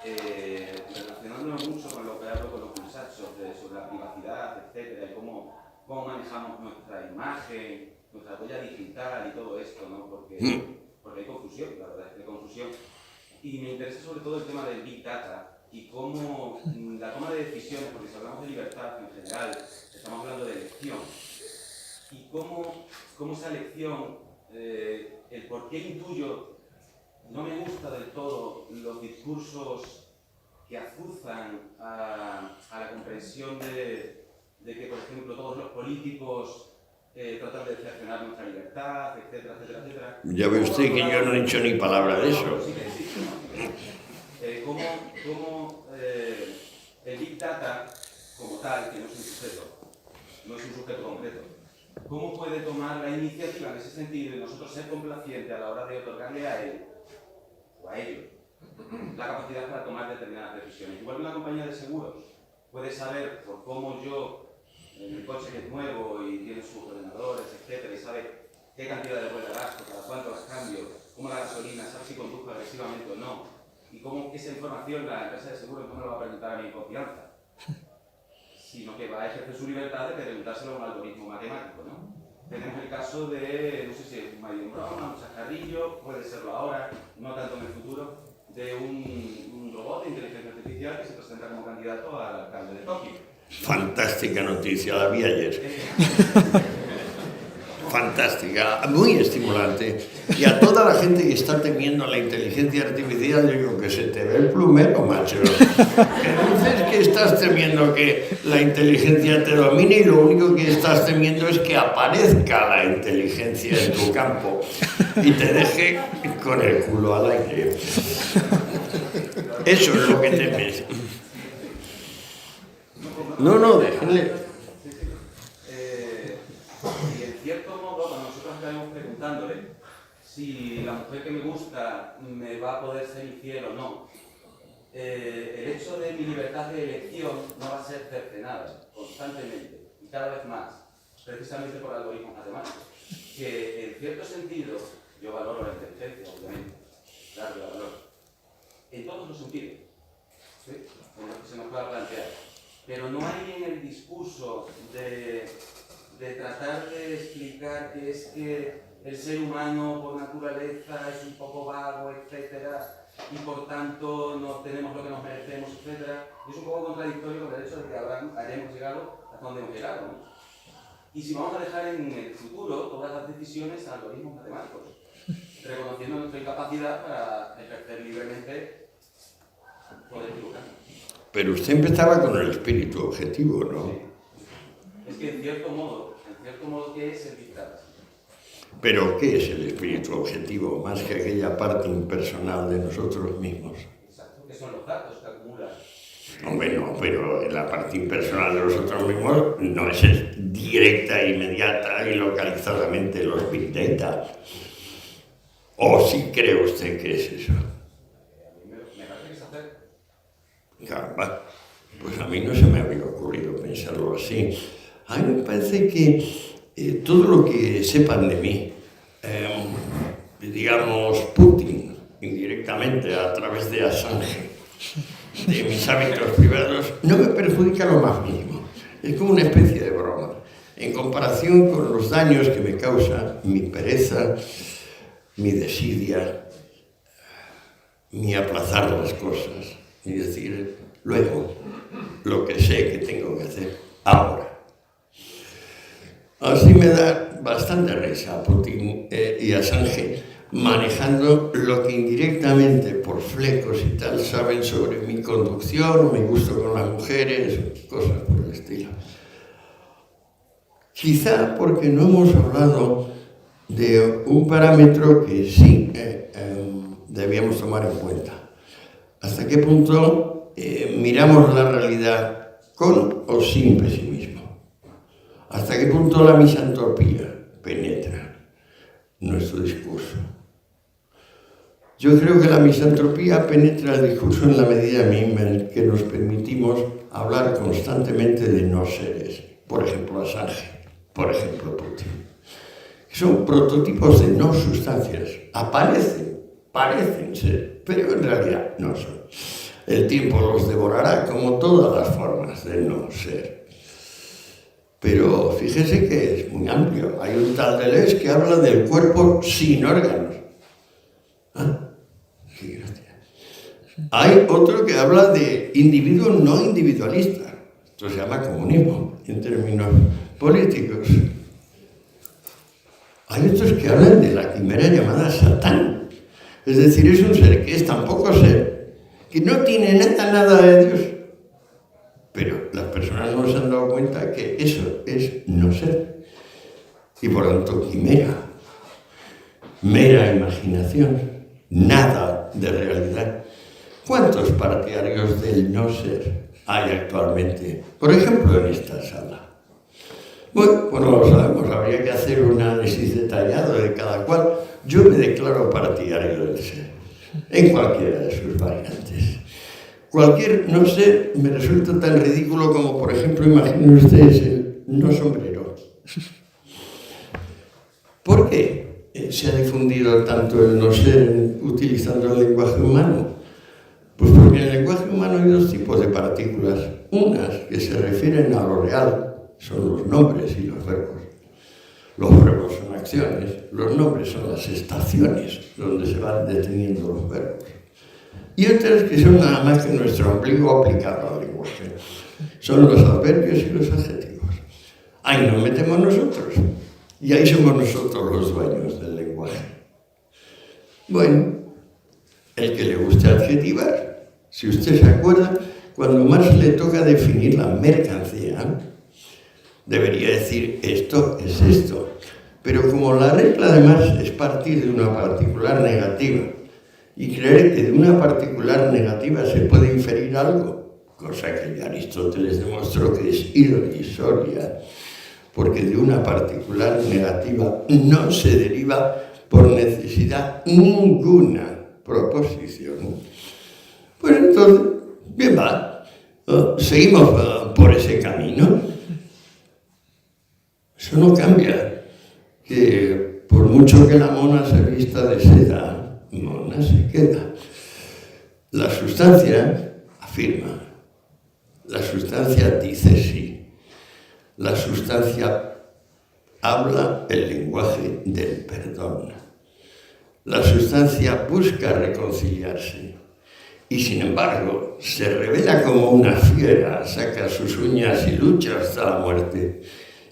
relacionándonos mucho con lo que hablo con los muchachos sobre la privacidad, etcétera, y cómo manejamos nuestra imagen, nuestra huella digital y todo esto, ¿no? Porque hay confusión, la verdad es que hay confusión. Y me interesa sobre todo el tema del Big Data y cómo la toma de decisiones, porque si hablamos de libertad en general, estamos hablando de elección. y cómo esa lección, el por qué intuyo, no me gusta del todo los discursos que azuzan a la comprensión de que, por ejemplo, todos los políticos tratan de cercenar nuestra libertad, etcétera, etcétera, etcétera. Ya ve usted que yo no he dicho ni palabra de eso. Sí que existe, ¿no? Cómo el Big Data, como tal, que no es un sujeto concreto, ¿cómo puede tomar la iniciativa en ese sentido y nosotros ser complacientes a la hora de otorgarle a él o a ellos la capacidad para tomar determinadas decisiones? Igual una compañía de seguros puede saber por cómo yo, en el coche que muevo y tiene sus ordenadores, etcétera, y sabe qué cantidad de vuelta gasto, cada cuánto las cambio, cómo la gasolina, sabe si conduzco agresivamente o no, y cómo esa información la empresa de seguros no me lo va a preguntar a mi confianza, sino que va a ejercer su libertad de preguntárselo a un algoritmo matemático, ¿no? Tenemos el caso de, no sé si es un Mario Broma, un chascarrillo, puede serlo ahora, no tanto en el futuro, de un robot de inteligencia artificial que se presenta como candidato al alcalde de Tokio. Fantástica noticia, la vi ayer. Fantástica, muy estimulante. Y a toda la gente que está temiendo la inteligencia artificial, digo que se te ve el plumero, macho. Que dices que estás temiendo que la inteligencia te domine y lo único que estás temiendo es que aparezca la inteligencia en tu campo y te deje con el culo al aire. Eso es lo que temes. No, déjenle. Y en cierto modo, cuando nosotros estaremos preguntándole si la mujer que me gusta me va a poder ser infiel o no, el hecho de mi libertad de elección no va a ser cercenada constantemente y cada vez más, precisamente por algoritmos matemáticos, que en cierto sentido, yo valoro la inteligencia, obviamente, claro que la valoro, en todos los sentidos, ¿sí? En los que se nos pueda plantear. Pero no hay en el discurso de tratar de explicar que es que el ser humano por naturaleza es un poco vago, etcétera, y por tanto no tenemos lo que nos merecemos, etcétera. Y es un poco contradictorio con el hecho de que hayamos llegado hasta donde hemos llegado, ¿no? Y si vamos a dejar en el futuro todas las decisiones a algoritmos matemáticos, reconociendo nuestra incapacidad para ejercer libremente poder equivocarnos. Pero usted empezaba con el espíritu objetivo, ¿no? Sí. Es que en cierto modo, ¿qué es el Big Data? Pero ¿qué es el espíritu objetivo? Más que aquella parte impersonal de nosotros mismos. Exacto, que son los datos que acumulan. Hombre, no, pero la parte impersonal de nosotros mismos no es directa, inmediata y localizadamente los Big Data. ¿O sí cree usted que es eso? Me parece que es hacer. Caramba, pues a mí no se me había ocurrido pensarlo así. A mí me parece que todo lo que sepan de mí, digamos Putin, indirectamente a través de Assange, de mis hábitos privados, no me perjudica lo más mínimo. Es como una especie de broma, en comparación con los daños que me causa mi pereza, mi desidia, mi aplazar las cosas. Y decir, luego, lo que sé que tengo que hacer ahora. Así me da bastante risa a Putin y a Assange manejando lo que indirectamente, por flecos y tal, saben sobre mi conducción, mi gusto con las mujeres, cosas por el estilo. Quizá porque no hemos hablado de un parámetro que sí debíamos tomar en cuenta. ¿Hasta qué punto miramos la realidad con o sin pesimismo? ¿Hasta qué punto la misantropía penetra nuestro discurso? Yo creo que la misantropía penetra el discurso en la medida misma en que nos permitimos hablar constantemente de no seres. Por ejemplo, Assange, por ejemplo, Putin. Son prototipos de no sustancias. Parecen ser, pero en realidad no son. El tiempo los devorará como todas las formas de no ser. Pero fíjese que es muy amplio. Hay un tal Deleuze que habla del cuerpo sin órganos. ¿Ah? Qué gracia. Hay otro que habla de individuo no individualista. Esto se llama comunismo en términos políticos. hay otros que hablan de la quimera llamada Satán. Es decir, es un ser que es tan poco ser, que no tiene nada de Dios. Pero las personas no se han dado cuenta que eso es no ser. Y por lo tanto, quimera, mera imaginación, nada de realidad. ¿Cuántos partidarios del no ser hay actualmente? Por ejemplo, en esta sala. Bueno, pues no lo sabemos, habría que hacer un análisis detallado de cada cual. Yo me declaro partidario del ser, en cualquiera de sus variantes. Cualquier no ser me resulta tan ridículo como, por ejemplo, imaginen ustedes el no sombrero. ¿Por qué se ha difundido tanto el no ser utilizando el lenguaje humano? Pues porque en el lenguaje humano hay dos tipos de partículas. Unas que se refieren a lo real, son los nombres y los verbos. Los verbos son acciones, los nombres son las estaciones donde se van deteniendo los verbos. Y otras que son nada más que nuestro ombligo aplicado al lenguaje. Son los adverbios y los adjetivos. Ahí nos metemos nosotros. Y ahí somos nosotros los dueños del lenguaje. Bueno, el que le guste adjetivar, si usted se acuerda, cuando Marx le toca definir la mercancía, debería decir esto es esto. Pero como la regla de Marx es partir de una particular negativa y creer que de una particular negativa se puede inferir algo, cosa que Aristóteles demostró que es irrisoria, porque de una particular negativa no se deriva por necesidad ninguna proposición. Pues entonces, bien va, seguimos por ese camino. Eso no cambia, que por mucho que la mona se vista de seda, mona se queda. La sustancia afirma, la sustancia dice sí. La sustancia habla el lenguaje del perdón. La sustancia busca reconciliarse y, sin embargo, se revela como una fiera, saca sus uñas y lucha hasta la muerte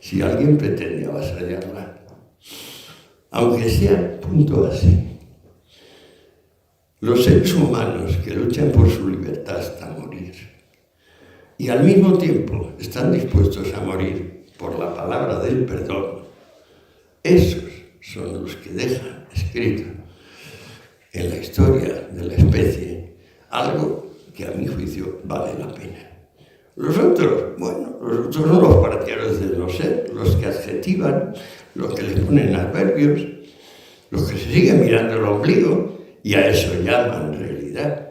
si alguien pretende avasallarla. Aunque sea punto así. Los seres humanos que luchan por su libertad hasta morir y al mismo tiempo están dispuestos a morir por la palabra del perdón, esos son los que dejan escrito en la historia de la especie algo que a mi juicio vale la pena. Los otros, bueno, los otros son los partidarios del no ser, los que adjetivan, los que les ponen adverbios, los que se siguen mirando el ombligo y a eso llaman realidad.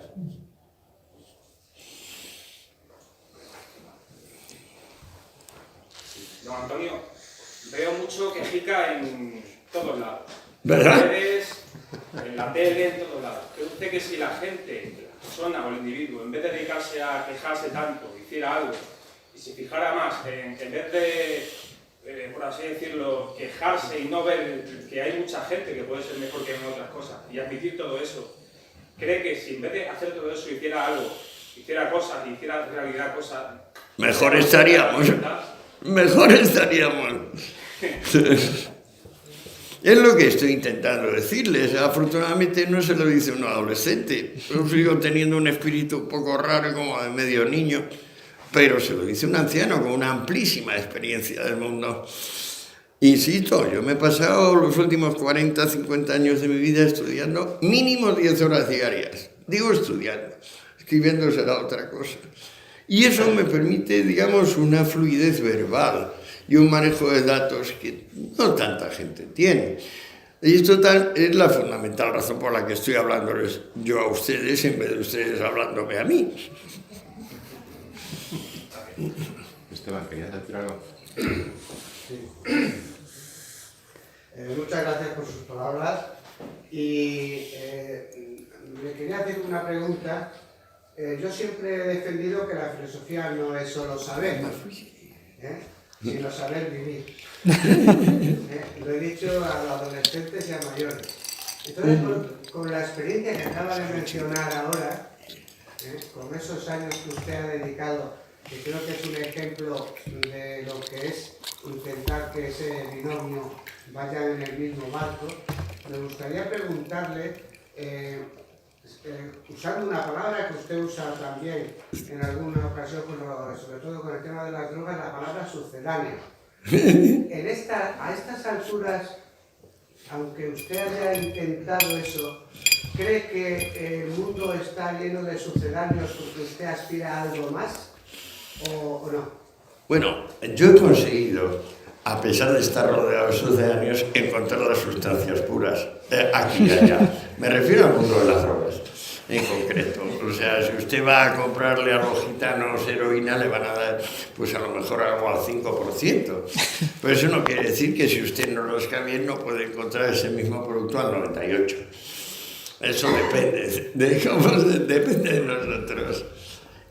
Don Antonio, veo mucho que pica en todos lados. ¿Verdad? En redes, en la tele, en todos lados. ¿Cree usted que si la gente, la persona o el individuo, en vez de dedicarse a quejarse tanto, hiciera algo y se fijara más en vez de, por así decirlo, quejarse y no ver que hay mucha gente que puede ser mejor que en otras cosas y admitir todo eso, cree que si en vez de hacer todo eso hiciera algo, hiciera cosas, hiciera realidad cosas... Mejor estaríamos. Mejor estaríamos. Es lo que estoy intentando decirles. Afortunadamente no se lo dice un adolescente. Yo sigo teniendo un espíritu un poco raro, como de medio niño, pero se lo dice un anciano con una amplísima experiencia del mundo. Insisto, yo me he pasado los últimos 40, 50 años de mi vida estudiando mínimo 10 horas diarias. Digo estudiando, escribiendo será otra cosa. Y eso me permite, digamos, una fluidez verbal y un manejo de datos que no tanta gente tiene. Y esto es la fundamental razón por la que estoy hablándoles yo a ustedes en vez de ustedes hablándome a mí. Esteban, ¿querías decir algo? Sí. Muchas gracias por sus palabras y le quería hacer una pregunta. Yo siempre he defendido que la filosofía no es solo saber, sino saber vivir. Lo he dicho a los adolescentes y a mayores. Entonces, con la experiencia que acaba de mencionar ahora, con esos años que usted ha dedicado, que creo que es un ejemplo de lo que es intentar que ese binomio vaya en el mismo barco, me gustaría preguntarle, usando una palabra que usted usa también en alguna ocasión, sobre todo con el tema de las drogas, la palabra sucedánea. A estas alturas, aunque usted haya intentado eso, ¿cree que el mundo está lleno de sucedáneos porque usted aspira a algo más o no? Bueno, yo he conseguido, a pesar de estar rodeado de sucedáneos, encontrar las sustancias puras, aquí y allá. Me refiero al mundo de las drogas, en concreto. O sea, si usted va a comprarle a los gitanos heroína, le van a dar, pues a lo mejor algo al 5%. Pero eso no quiere decir que si usted no lo busca bien, no puede encontrar ese mismo producto al 98%. Eso depende, depende de nosotros.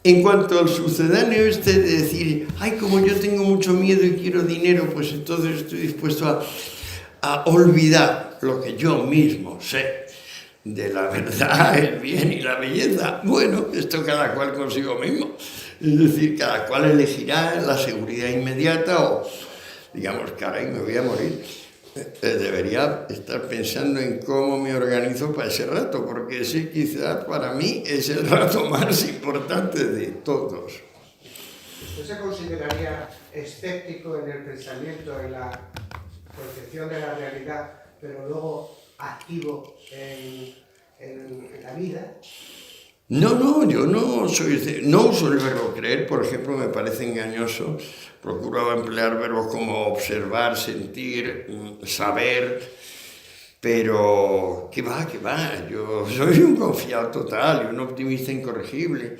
En cuanto al sucedáneo de decir, ay, como yo tengo mucho miedo y quiero dinero, pues entonces estoy dispuesto a olvidar lo que yo mismo sé de la verdad, el bien y la belleza. Bueno, esto cada cual consigo mismo. Es decir, cada cual elegirá la seguridad inmediata o, digamos, caray, me voy a morir. Debería estar pensando en cómo me organizo para ese rato, porque ese quizás para mí es el rato más importante de todos. ¿Usted se consideraría escéptico en el pensamiento, en la percepción de la realidad, pero luego activo en la vida? No, yo no uso el verbo creer, por ejemplo, me parece engañoso. Procuro emplear verbos como observar, sentir, saber, pero ¿qué va? Yo soy un confiado total y un optimista incorregible.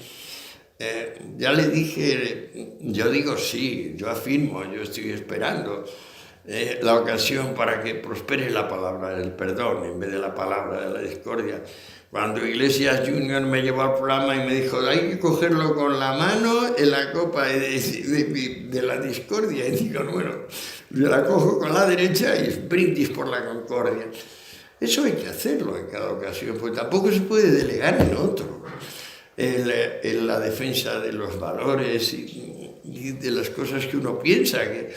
Ya le dije, yo digo sí, yo afirmo, yo estoy esperando la ocasión para que prospere la palabra del perdón en vez de la palabra de la discordia. Cuando Iglesias Junior me llevó al programa y me dijo, hay que cogerlo con la mano en la copa de la discordia, y digo, bueno, yo la cojo con la derecha y brindis por la concordia. Eso hay que hacerlo en cada ocasión, porque tampoco se puede delegar en otro. En la defensa de los valores y de las cosas que uno piensa que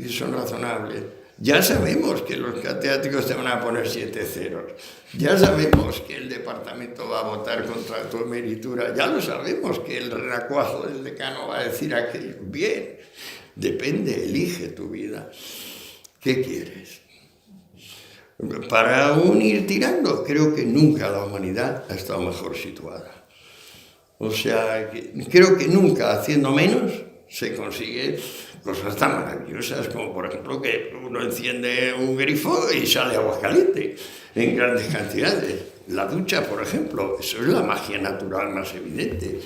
son razonables. Ya sabemos que los catedráticos te van a poner 7 ceros. Ya sabemos que el departamento va a votar contra tu emeritura. Ya lo sabemos que el renacuajo del decano va a decir aquello. Bien, depende, elige tu vida. ¿Qué quieres? Para aún ir tirando, creo que nunca la humanidad ha estado mejor situada. O sea, creo que nunca haciendo menos se consigue cosas tan maravillosas como, por ejemplo, que uno enciende un grifo y sale agua caliente en grandes cantidades. La ducha, por ejemplo, eso es la magia natural más evidente.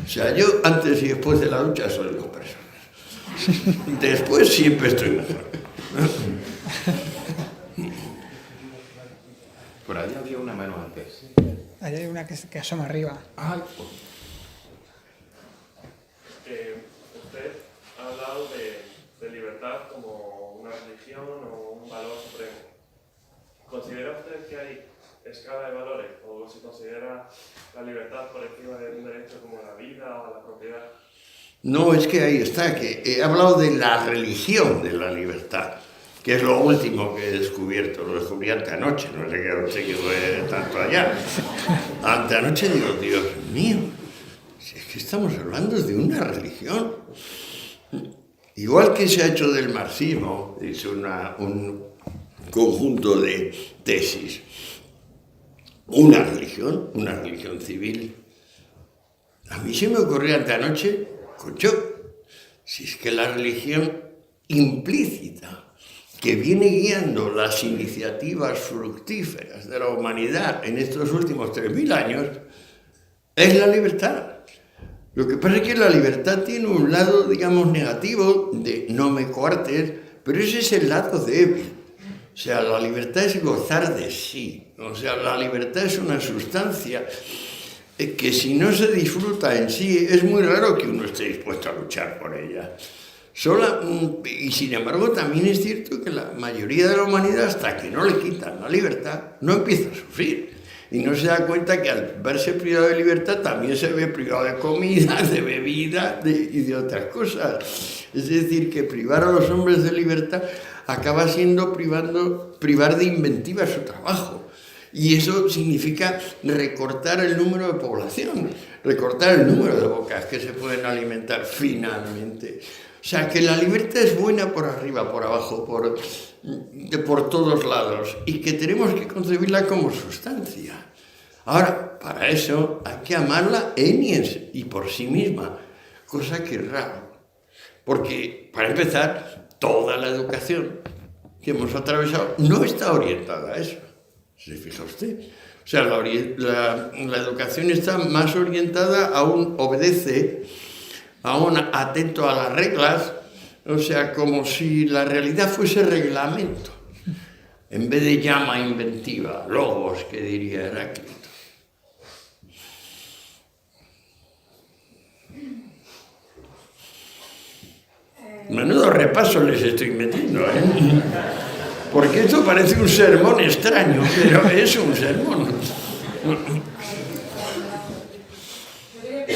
O sea, yo antes y después de la ducha soy dos personas. Después siempre estoy mejor. Por ahí había una mano antes. Ahí hay una que asoma arriba. Ay, Usted ha hablado de libertad como una religión o un valor supremo. ¿Considera usted que hay escala de valores o se considera la libertad por encima de un derecho como la vida o la propiedad? No, es que ahí está, que he hablado de la religión de la libertad, que es lo último que he descubierto, lo descubrí anteanoche, no sé qué fue tanto allá. Anteanoche digo, Dios mío, si es que estamos hablando de una religión. Igual que se ha hecho del marxismo, es un conjunto de tesis, una religión civil. A mí se me ocurrió anteanoche, coño, si es que la religión implícita que viene guiando las iniciativas fructíferas de la humanidad en estos últimos 3.000 años es la libertad. Lo que pasa es que la libertad tiene un lado, digamos, negativo de no me coartes, pero ese es el lado débil. O sea, la libertad es gozar de sí. O sea, la libertad es una sustancia que si no se disfruta en sí, es muy raro que uno esté dispuesto a luchar por ella. Y sin embargo, también es cierto que la mayoría de la humanidad, hasta que no le quitan la libertad, no empieza a sufrir. y no se da cuenta que al verse privado de libertad también se ve privado de comida, de bebida y de otras cosas. Es decir, que privar a los hombres de libertad acaba siendo privar de inventiva su trabajo. Y eso significa recortar el número de población, recortar el número de bocas que se pueden alimentar finalmente. O sea, que la libertad es buena por arriba, por abajo, por todos lados, y que tenemos que concebirla como sustancia. Ahora, para eso hay que amarla en y por sí misma, cosa que es raro. Porque, para empezar, toda la educación que hemos atravesado no está orientada a eso. ¿Se fija usted? O sea, la educación está más orientada a un obedece, a un atento a las reglas, o sea, como si la realidad fuese reglamento, en vez de llama inventiva, logos, que diría Heráclito. Menudo repaso les estoy metiendo, ¿eh? Porque esto parece un sermón extraño, pero es un sermón. Yo he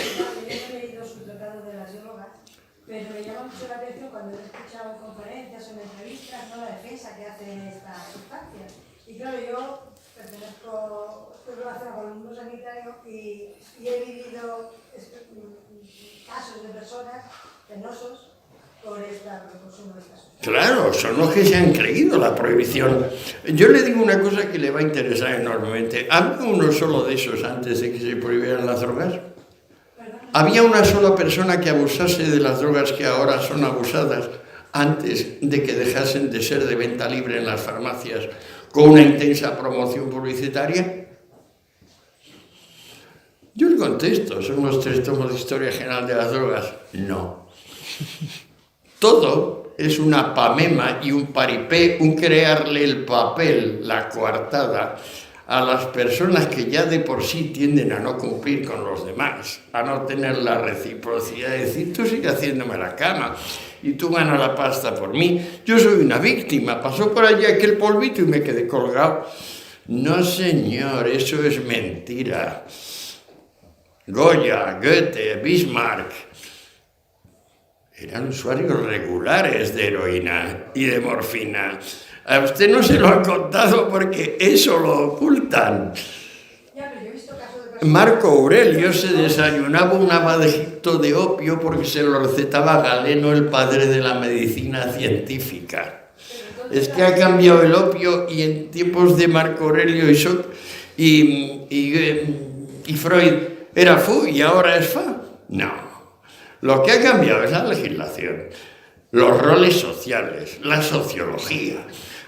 leído su tratado de las drogas, pero me llama mucho la atención cuando he escuchado en conferencias o en entrevistas, ¿no?, la defensa que hacen estas sustancias. Y claro, yo estoy relacionada con el mundo sanitario y he vivido casos de personas penosos por el consumo de estas sustancias. Claro, son los que se han creído la prohibición. Yo le digo una cosa que le va a interesar enormemente. ¿Había uno solo de esos antes de que se prohibieran las drogas? ¿Había una sola persona que abusase de las drogas que ahora son abusadas antes de que dejasen de ser de venta libre en las farmacias con una intensa promoción publicitaria? Yo le contesto, son los 3 tomos de Historia General de las Drogas. No. Todo es una pamema y un paripé, un crearle el papel, la coartada, a las personas que ya de por sí tienden a no cumplir con los demás, a no tener la reciprocidad de decir, tú sigues haciéndome la cama y tú ganas la pasta por mí, yo soy una víctima, pasó por allí aquel polvito y me quedé colgado. No, señor, eso es mentira. Goya, Goethe, Bismarck eran usuarios regulares de heroína y de morfina. A usted no se lo han contado porque eso lo ocultan. Marco Aurelio se desayunaba un abadejito de opio porque se lo recetaba Galeno, el padre de la medicina científica. Es que ha cambiado el opio y en tiempos de Marco Aurelio y Freud era fu y ahora es fa. No. Lo que ha cambiado es la legislación, los roles sociales, la sociología.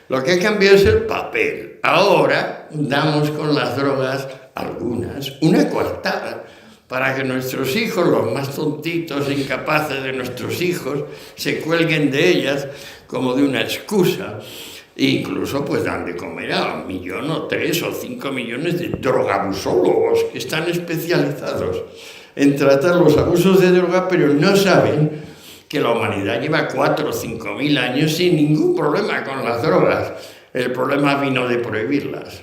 Lo que ha cambiado es el papel. Ahora damos con las drogas, algunas, una coartada para que nuestros hijos, los más tontitos, incapaces de nuestros hijos, se cuelguen de ellas como de una excusa. E incluso pues dan de comer a 1 millón o 3 o 5 millones de drogabusólogos que están especializados en tratar los abusos de droga, pero no saben que la humanidad lleva 4 o 5 mil años sin ningún problema con las drogas. El problema vino de prohibirlas.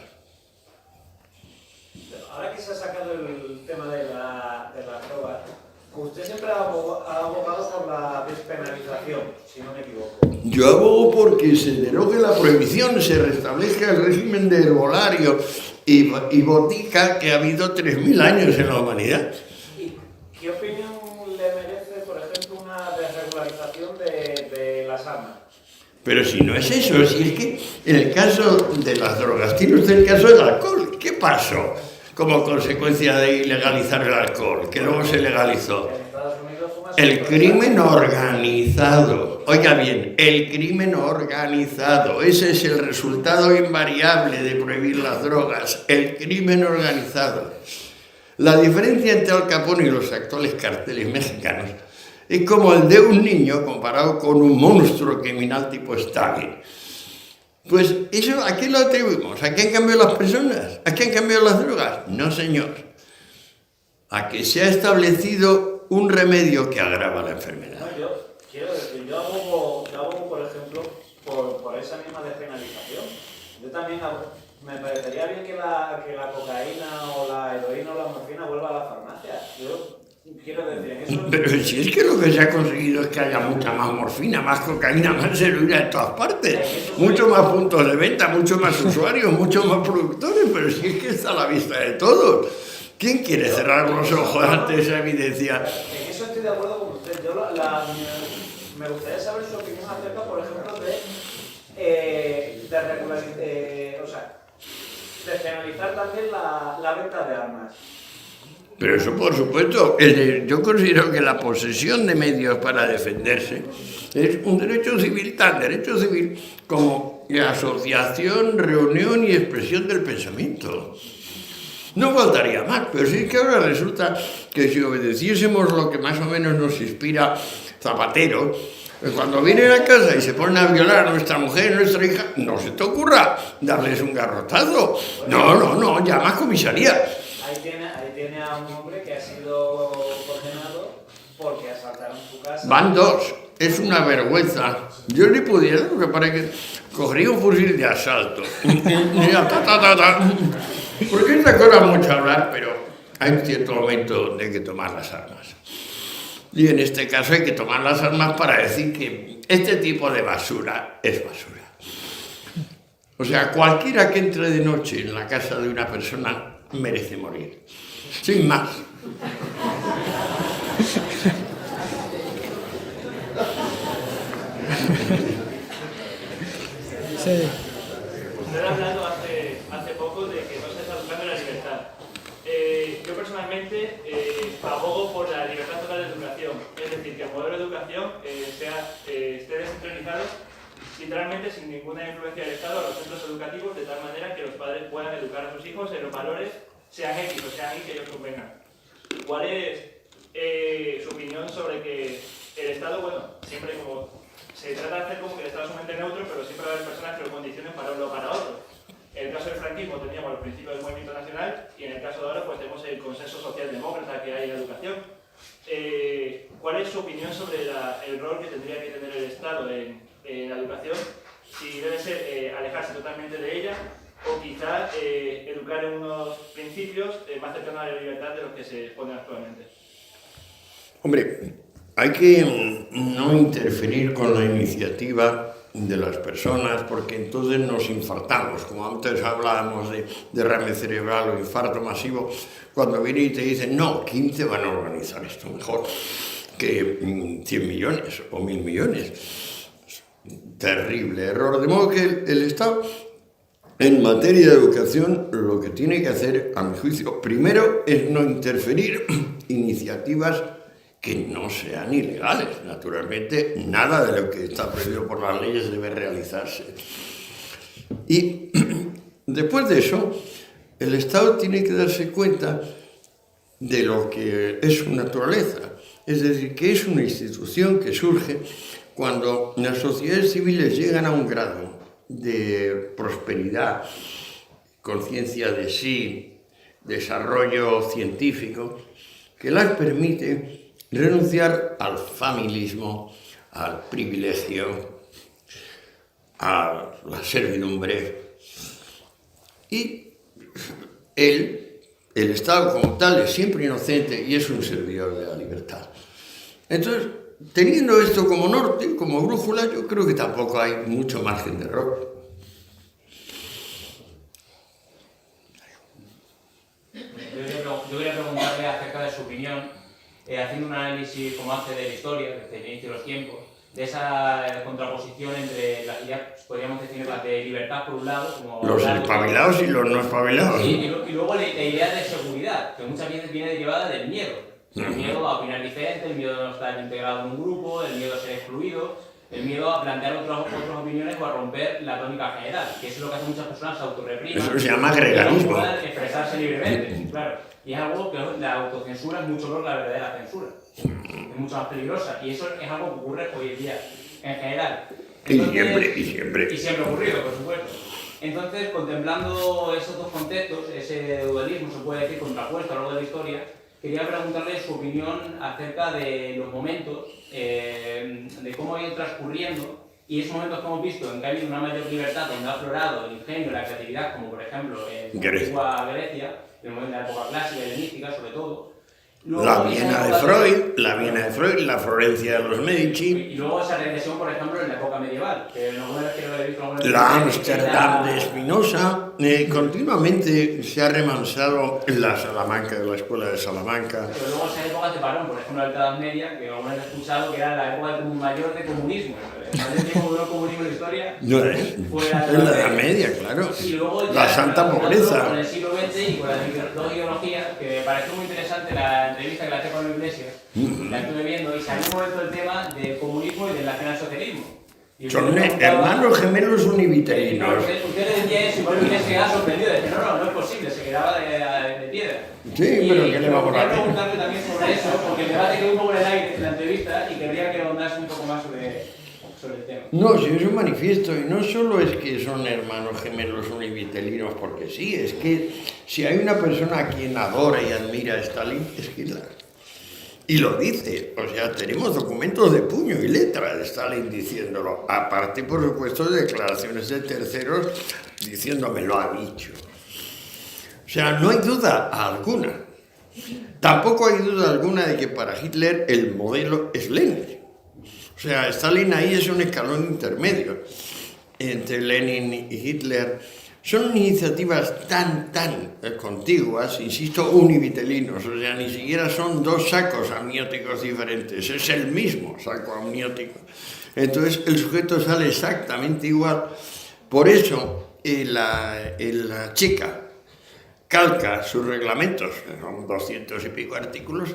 Ahora que se ha sacado el tema de las drogas, usted siempre ha abogado por la despenalización, si no me equivoco. Yo abogo porque se derogue la prohibición, se restablezca el régimen de herbolario y botica que ha habido 3.000 años en la humanidad. ¿Qué opinión le merece, por ejemplo, una desregularización de las armas? Pero si no es eso, si es que en el caso de las drogas, tiene usted el caso del alcohol. ¿Qué pasó como consecuencia de ilegalizar el alcohol, que luego se legalizó? El crimen organizado. Oiga bien, el crimen organizado. Ese es el resultado invariable de prohibir las drogas. El crimen organizado. La diferencia entre Al Capone y los actuales carteles mexicanos es como el de un niño comparado con un monstruo criminal tipo Stalin. Pues eso, ¿a qué lo atribuimos? ¿A qué han cambiado las personas? ¿A qué han cambiado las drogas? No, señor. A que se ha establecido un remedio que agrava la enfermedad. No, yo quiero decir, yo abogo, por ejemplo, por esa misma despenalización. Yo también me parecería bien que la cocaína o la heroína o la morfina vuelva a la farmacia. Yo quiero decir, en eso... Pero si es que lo que se ha conseguido es que haya mucha más morfina, más cocaína, más heroína en todas partes. Mucho más puntos de venta, mucho más usuarios, mucho más productores, pero si es que está a la vista de todos. ¿Quién quiere cerrar los ojos ante esa evidencia? En eso estoy de acuerdo con usted. Yo me gustaría saber su opinión acerca, por ejemplo, de penalizar también la venta de armas. Pero eso, por supuesto, yo considero que la posesión de medios para defenderse es un derecho civil, tan derecho civil como la asociación, reunión y expresión del pensamiento. No faltaría más, pero sí que ahora resulta que si obedeciésemos lo que más o menos nos inspira Zapatero, pues cuando vienen a casa y se ponen a violar a nuestra mujer, a nuestra hija, no se te ocurra darles un garrotazo. No, llama a comisaría. Ahí tiene a un hombre que ha sido condenado porque asaltaron su casa. Van dos, es una vergüenza. Yo ni pudiera, porque para que cogería un fusil de asalto. Porque esta cosa mucho hablar, pero hay un cierto momento donde hay que tomar las armas. Y en este caso hay que tomar las armas para decir que este tipo de basura es basura. O sea, cualquiera que entre de noche en la casa de una persona merece morir. Sin más. Sí. Usted ha hablado hace poco de que no se está buscando la libertad. Yo personalmente abogo por la libertad total de educación, es decir, que el modelo de educación esté descentralizado literalmente sin ninguna influencia del Estado a los centros educativos, de tal manera que los padres puedan educar a sus hijos en los valores, sean X o sean Y que ellos convengan. ¿Cuál es su opinión sobre que el Estado, bueno, siempre como se trata de hacer como que el Estado es un ente neutro, pero siempre va a haber personas que lo condicionen para uno o para otro? En el caso del franquismo teníamos los principios del movimiento nacional y en el caso de ahora pues tenemos el consenso socialdemócrata que hay en la educación. ¿Cuál es su opinión sobre el rol que tendría que tener el Estado en la educación? Si debe ser alejarse totalmente de ella o quizá educar en unos principios más cercanos a la libertad de los que se exponen actualmente. Hombre, hay que no interferir con la iniciativa de las personas, porque entonces nos infartamos. Como antes hablábamos de derrame cerebral o infarto masivo, cuando vienen y te dicen, no, 15 van a organizar esto mejor que 100 millones o 1000 millones. Terrible error. De modo que el Estado, en materia de educación, lo que tiene que hacer, a mi juicio, primero es no interferir iniciativas que no sean ilegales. Naturalmente, nada de lo que está prohibido por las leyes debe realizarse. Y después de eso, el Estado tiene que darse cuenta de lo que es su naturaleza. Es decir, que es una institución que surge cuando las sociedades civiles llegan a un grado de prosperidad, conciencia de sí, desarrollo científico, que las permite renunciar al familismo, al privilegio, a la servidumbre. Y el Estado como tal es siempre inocente y es un servidor de la libertad. Entonces, teniendo esto como norte, como brújula, yo creo que tampoco hay mucho margen de error. Yo quería preguntarle acerca de su opinión, haciendo un análisis como hace de la historia, desde el inicio de los tiempos, de esa contraposición entre las ideas, podríamos definirlas de libertad por un lado, como los espabilados y los no espabilados. Y luego la idea de seguridad, que muchas veces viene derivada del miedo. El miedo a opinar diferente, el miedo a no estar integrado en un grupo, el miedo a ser excluido, el miedo a plantear otras opiniones o a romper la tónica general, que eso es lo que hacen muchas personas, se autorrepriman. Eso se llama gregarismo. No puedan expresarse libremente, claro. Y es algo que la autocensura es mucho peor que la verdadera censura. Es mucho más peligrosa. Y eso es algo que ocurre hoy en día, en general. Entonces, y siempre ha ocurrido, por supuesto. Entonces, contemplando esos dos contextos, ese dualismo, se puede decir, contrapuesto a lo largo de la historia, quería preguntarle su opinión acerca de los momentos, de cómo ha ido transcurriendo Y esos momentos que hemos visto en que ha habido una mayor libertad, donde ha aflorado el ingenio, la creatividad, como por ejemplo en la antigua Grecia, en el momento de la época clásica y helenística sobre todo. Luego, la Viena de Freud, la Florencia de los Medici. Y luego esa regresión, por ejemplo, en la época medieval, que no es que lo he visto. La Ámsterdam de Spinoza. Continuamente se ha remansado en la Salamanca, de la Escuela de Salamanca. Pero luego esas épocas de parón, por ejemplo, la Alta Edad Media, que alguna vez he escuchado que era la época mayor de comunismo. Más tiempo duró el comunismo en la historia. No es. La Edad Media, claro. Y luego la santa pobreza. Con el siglo XX y con las dos ideologías, que me pareció muy interesante la entrevista que le hacía con Iglesias, la estuve viendo y salió un momento el tema del comunismo y del nacionalsocialismo. Son hermanos gemelos univitelinos. Usted le decía eso y por Iglesias quedaba sorprendido, decía, no es posible, se quedaba de piedra. Sí, pero ¿qué le va a poner? Quería preguntarle también sobre eso, porque el debate quedó un poco en el aire en la entrevista y querría que ahondase un poco más sobre el tema. No, si es un manifiesto, y no solo es que son hermanos gemelos univitelinos, porque sí, es que si hay una persona a quien adora y admira a Stalin, es Hitler. Y lo dice, o sea, tenemos documentos de puño y letra de Stalin diciéndolo, aparte, por supuesto, de declaraciones de terceros diciéndome lo ha dicho. O sea, no hay duda alguna. Tampoco hay duda alguna de que para Hitler el modelo es Lenin. O sea, Stalin ahí es un escalón intermedio entre Lenin y Hitler. Son iniciativas tan contiguas, insisto, univitelinos, o sea, ni siquiera son dos sacos amnióticos diferentes, es el mismo saco amniótico. Entonces, el sujeto sale exactamente igual. Por eso, la chica calca sus reglamentos, son 200 y pico artículos.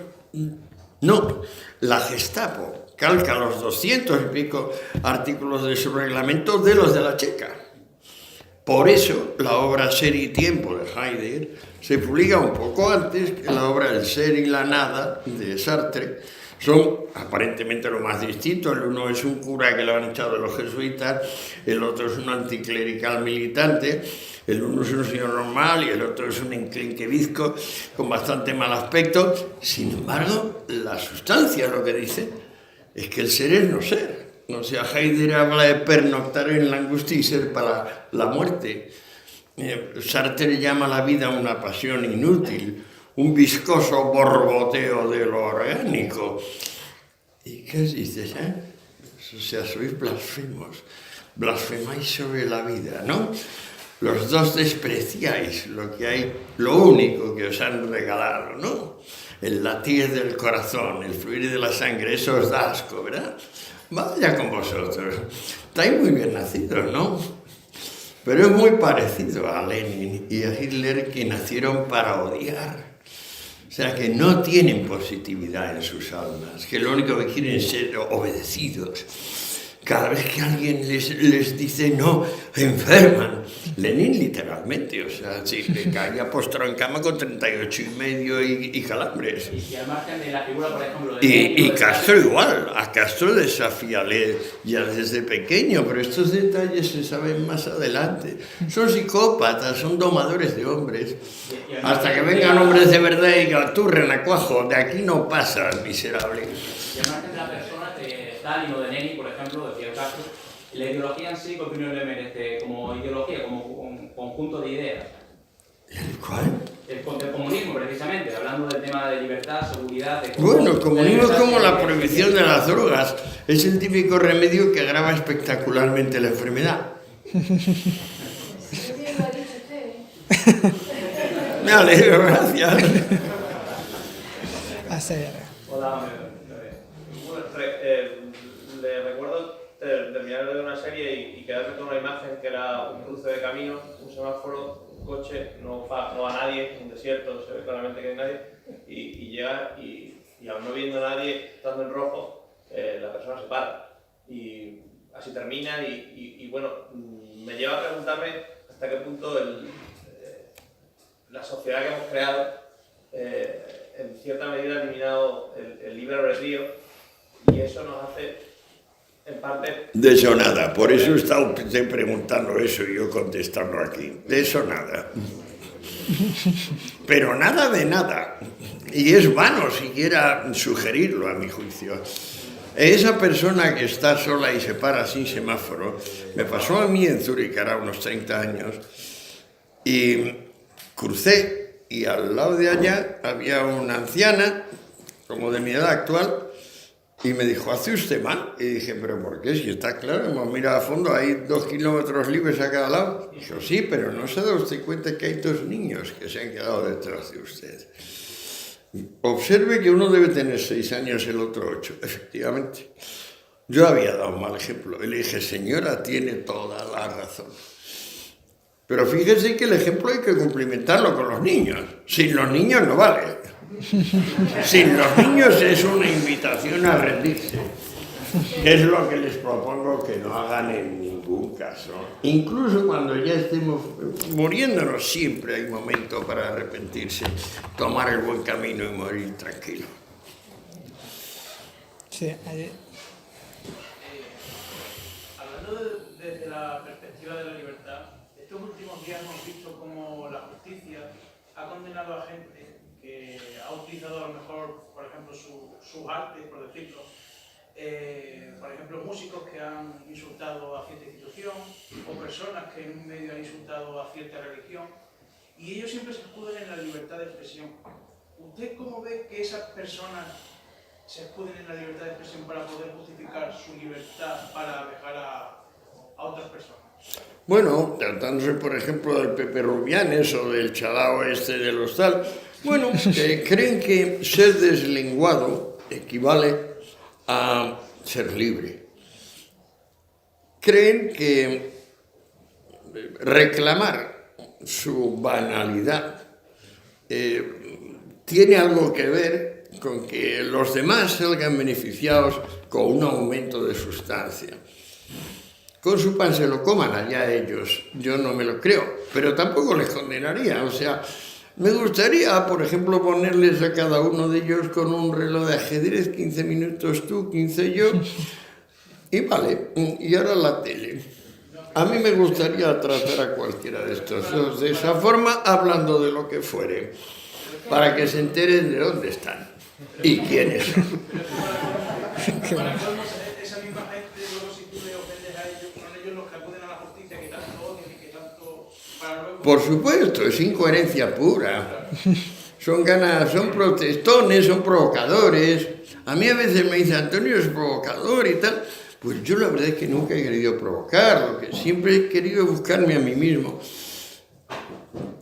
No, la Gestapo calca los 200 y pico artículos de su reglamento de los de la Checa. Por eso, la obra Ser y Tiempo de Heidegger se publica un poco antes que la obra El Ser y la Nada de Sartre. Son aparentemente lo más distinto. El uno es un cura que lo han echado de los jesuitas, el otro es un anticlerical militante, el uno es un señor normal y el otro es un enclenque bizco con bastante mal aspecto. Sin embargo, la sustancia lo que dice es que el ser es no ser. O sea, Heidegger habla de pernoctar en la angustia y ser para la muerte. Sartre llama la vida una pasión inútil, un viscoso borboteo de lo orgánico. ¿Y qué dices, O sea, sois blasfemos, blasfemáis sobre la vida, ¿no? Los dos despreciáis lo que hay, lo único que os han regalado, ¿no? El latir del corazón, el fluir de la sangre, eso os da asco, ¿verdad? Vaya con vosotros, estáis muy bien nacidos, ¿no? Pero es muy parecido a Lenin y a Hitler, que nacieron para odiar. O sea, que no tienen positividad en sus almas, que lo único que quieren es ser obedecidos. Cada vez que alguien les dice no, enferman. Lenin literalmente, o sea, sí, caía postrado en cama con 38,5 y calambres. Y al margen de la figura, por ejemplo... Y Castro igual, a Castro desafíale ya desde pequeño, pero estos detalles se saben más adelante. Son psicópatas, son domadores de hombres. Hasta que vengan hombres de verdad y tú, renacuajo, de aquí no pasas, miserable. Y al margen de la persona de Stalin o de Lenin, por ejemplo, de Fidel Castro, la ideología en sí, ¿qué opinión le merece como ideología, como un conjunto de ideas? ¿Cuál? El comunismo, precisamente, hablando del tema de libertad, seguridad... Bueno, el comunismo es como la prohibición de las drogas. Es el típico remedio que agrava espectacularmente la enfermedad. Me alegro, gracias. Hola, le recuerdo terminar de ver una serie y quedarme con una imagen que era un cruce de caminos, un semáforo, un coche, no va nadie, un desierto, se ve claramente que hay nadie, y llega y aún no viendo a nadie, estando en rojo, la persona se para. Y así termina y bueno, me lleva a preguntarme hasta qué punto la sociedad que hemos creado en cierta medida ha eliminado el libre albedrío, y eso nos hace en parte... De eso nada, por eso está usted preguntando eso y yo contestando aquí. De eso nada. Pero nada de nada. Y es vano siquiera sugerirlo, a mi juicio. Esa persona que está sola y se para sin semáforo, me pasó a mí en Zúrich, hará unos 30 años, y crucé y al lado de allá había una anciana, como de mi edad actual, y me dijo, ¿hace usted mal? Y dije, ¿pero por qué? Si está claro, hemos mirado a fondo, hay 2 kilómetros libres a cada lado. Dijo, sí, pero no se ha dado usted cuenta que hay 2 niños que se han quedado detrás de usted. Observe que uno debe tener 6 años, el otro 8, efectivamente. Yo había dado un mal ejemplo y le dije, señora, tiene toda la razón. Pero fíjese que el ejemplo hay que cumplimentarlo con los niños. Sin los niños no vale. Sin los niños es una invitación a rendirse. Es lo que les propongo que no hagan en ningún caso. Incluso cuando ya estemos muriéndonos, siempre hay momento para arrepentirse, tomar el buen camino y morir tranquilo. Sí, hablando desde la perspectiva de la libertad, estos últimos días hemos visto cómo la justicia ha condenado a gente que ha utilizado a lo mejor, por ejemplo, sus artes, por decirlo, por ejemplo, músicos que han insultado a cierta institución o personas que en un medio han insultado a cierta religión, y ellos siempre se escuden en la libertad de expresión. ¿Usted cómo ve que esas personas se escuden en la libertad de expresión para poder justificar su libertad para dejar a otras personas? Bueno, tratándose por ejemplo del Pepe Rubianes o del chalao este de los tal, bueno, creen que ser deslenguado equivale a ser libre. Creen que reclamar su banalidad tiene algo que ver con que los demás salgan beneficiados con un aumento de sustancia. Con su pan se lo coman allá ellos, yo no me lo creo, pero tampoco les condenaría, o sea, me gustaría, por ejemplo, ponerles a cada uno de ellos con un reloj de ajedrez, 15 minutos tú, 15 yo, y vale, y ahora la tele. A mí me gustaría tratar a cualquiera de estos dos de esa forma, hablando de lo que fuere, para que se enteren de dónde están y quiénes son. Esa misma gente, luego si tú le ofendes a ellos, son ellos los que acuden a la justicia, que tanto odian y que tanto... Por supuesto, es incoherencia pura. Son ganas, son protestones, son provocadores. A mí a veces me dicen, Antonio es provocador y tal. Pues yo la verdad es que nunca he querido provocar, lo que siempre he querido buscarme a mí mismo.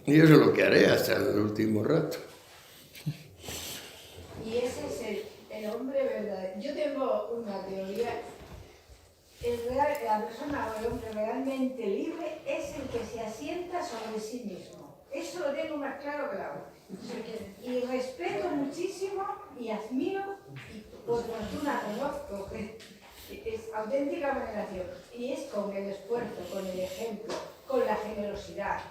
Y eso es lo que haré hasta el último rato. Y ese es el hombre verdadero. Yo tengo una teoría. La persona o el hombre realmente libre es el que se asienta sobre sí mismo. Eso lo tengo más claro que la agua. Y respeto muchísimo y admiro, y por fortuna conozco que es auténtica veneración. Y es con el esfuerzo, con el ejemplo, con la generosidad.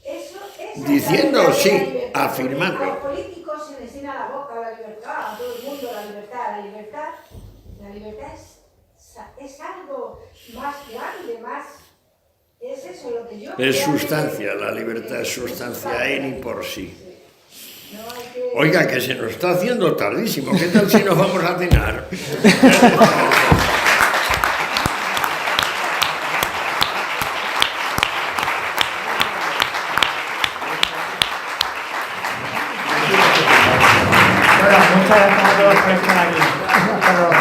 Eso es diciendo sí, afirmando. A los políticos se les llena la boca la libertad, a todo el mundo la libertad. La libertad es algo más grande, más... Es eso lo que yo... Es sustancia, la libertad es sustancia en y por sí. Oiga, que se nos está haciendo tardísimo. ¿Qué tal si nos vamos a cenar? Muchas gracias a todos por estar aquí. Hasta luego.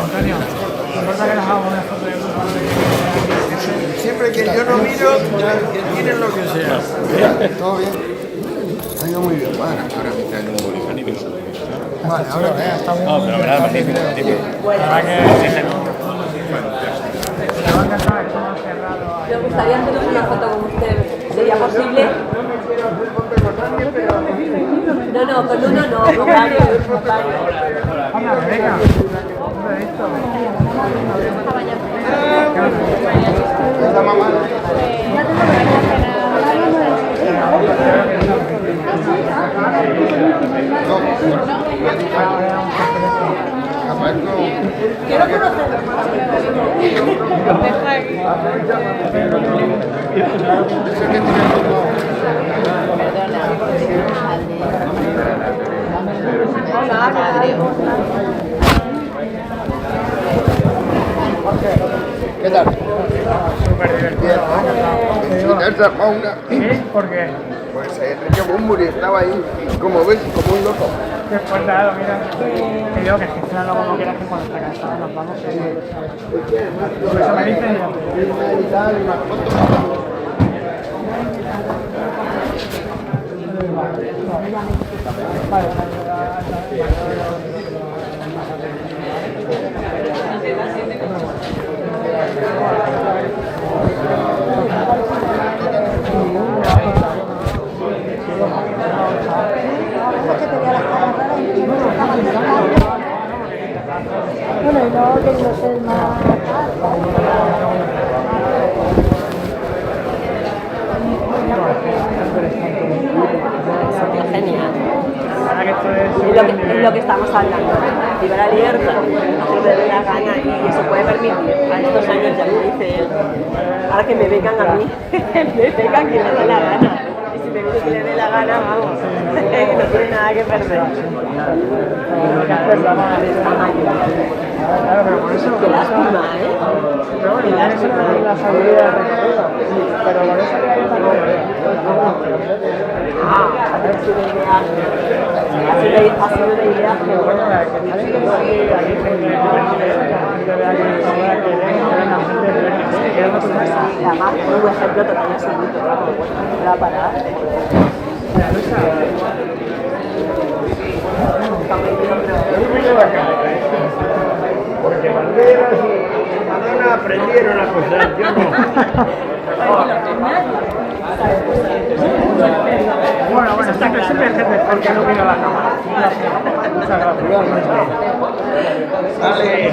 Antonio, ¿te importa que nos hagamos una foto de grupo? Siempre que yo no miro, que tienen lo que sea. ¿Todo bien? Ha ido muy bien. Bueno, ahora me traen un bolígrafo. Vale, ahora está muy... No, pero verdad, magnífico. La verdad que... Me gustaría hacer una foto con usted. ¿Sería posible? No, con uno no, con varios. Hola, Rebeca. ¿La mamá? Quiero conocerlo. ¿Qué tal? Súper divertido. Visitar fauna. ¿Sí? ¿Por qué? Pues Enrique Bunbury estaba ahí, como ves, como un loco. Qué fuerte, mira. Que digo que gestionarlo como quieras, que cuando está cansado nos vamos. Por eso me dicen Bueno, y luego que yo sé más. Genial. Es lo que estamos hablando. Viva la libertad, hacer lo que dé la gana y eso puede permitir. A estos años ya lo dice él. Ahora que me becan a mí, me becan quien le dé la gana. Y si me dice que le dé la gana, vamos, que no tiene nada que perder. Claro, pero por eso. Qué lástima, ¿eh? Pero bueno, Qué lástima. la salida de recorrido. Pero por eso que hay una Ha sido una idea que bueno, que está viendo aquí gente que además un buen ejemplo total y absoluto. Para parar. Porque Banderas y Madonna aprendieron a coser, yo no. Bueno, siempre hay gente porque no mira la cámara. Muchas gracias. Dale.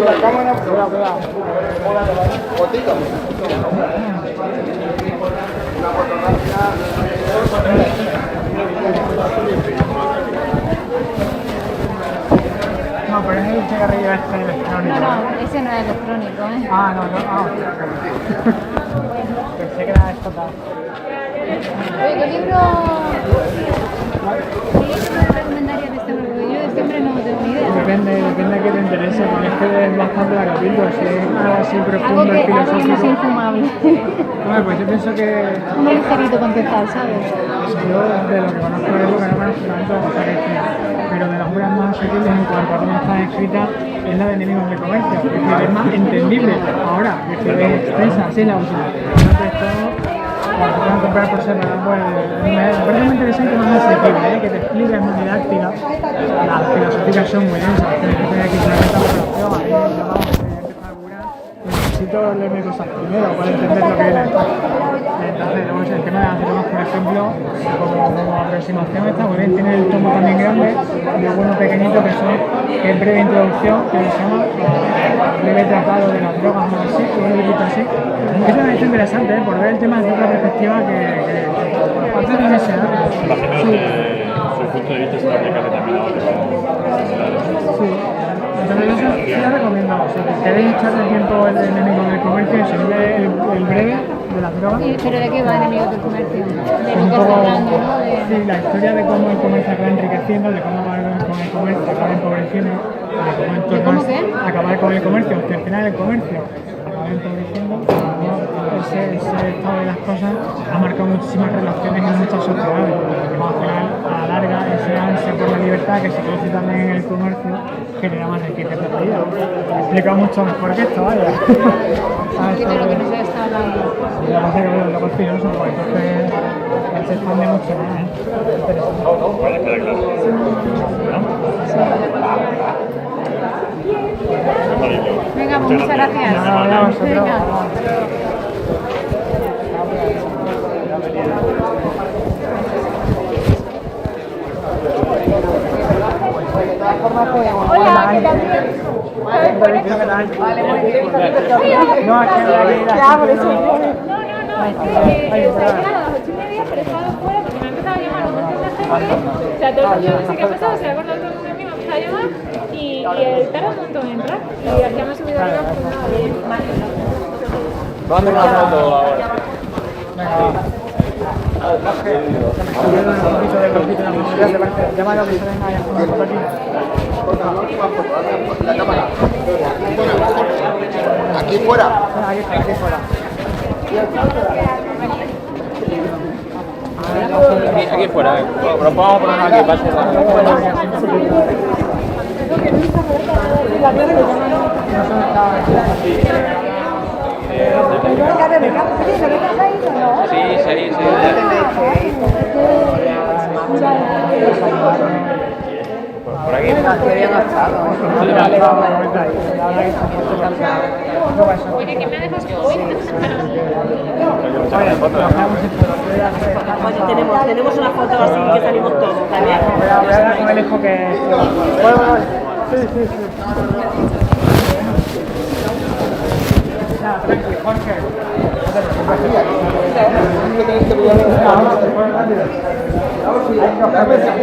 La cámara, cuidado. Fotito. Una fotografía. No, pero es el cigarrillo este electrónico. No, ese no es electrónico, ¿eh? Ah, no. Pensé que era esto tal. Oye, ¿qué libro recomendarías de este hombre? Porque yo de este hombre no tengo ni idea. Depende de qué te interese, porque es que es bastante larguito, si es algo así profundo y Algo que no sea filosófico. infumable. Bueno, pues yo pienso que Un ligerito contestar, ¿sabes? yo de lo que conozco es lo que no conozco tanto de cosas que escribe, pero de las obras más asequibles en cuanto a cómo está escrita es la de Enemigos del Comercio, es decir, es más entendible ahora, es decir, es extensa, así es la última. Entonces todo, cuando se pueden comprar por separado, pues me parece muy interesante, más asequible, que te explique, es muy didáctica, las filosóficas son muy densas, tienes que tener aquí una metaforoción, ahí llamamos necesito leerme cosas primero para entender lo que viene después. Entonces, luego el tema de las drogas, por ejemplo, como aproximación está muy bien. Tiene el tomo también grande y alguno pequeñito que es breve introducción, que se llama breve tratado de las drogas o así, o un libro así. Eso me parece interesante, por ver el tema desde otra perspectiva que aparte de ese su punto de vista está aplicado determinado. Sí. Entonces eso sí lo recomiendo. Si queréis echarle tiempo el enemigo del comercio, sería el breve de las drogas. ¿Pero de qué va Enemigos del Comercio? De lo Un que poco, está hablando, ¿no? sí, la historia de cómo el comercio acaba enriqueciendo, de cómo con el comercio acaba empobreciendo, de cómo en torno ¿Cómo qué? acabar con el comercio, que al final el comercio acaba empobreciendo, ese estado de las cosas ha marcado muchísimas relaciones en muchas sociedades, porque al final, a la larga, ese ansia por la libertad que se produce también en el comercio genera más riqueza de la vida. Me explica mucho mejor que esto, vaya. ¿Qué de lo que nos está hablando? Y la pasa que luego es filósofo, entonces se expande mucho más, ¿eh? Interesante. Vale, queda claro. Venga, pues muchas gracias. Venga. Hola, ¿qué tal? Vale, muy bien. No, es que Ya, por eso. No, Ay, he llegado a las 8:30, pero he estado fuera porque me han empezado a llamar los dos de la O sea, todo, yo no sé qué ha pasado, se ha acordado todo el mundo de mí, me empezó a llamar y él tarda un montón en entrar. Y ya me he subido arriba, pues nada, bien. Vamos a una foto ahora. Aquí fuera. Aquí fuera. Aquí fuera, pero vamos a poner aquí para Sí. Por aquí. Oye, ¿qué me dejas hoy? Tenemos una foto así que salimos todos, ¿también? Voy a dar con el hijo que... Sí. Nada, tranqui, Jorge.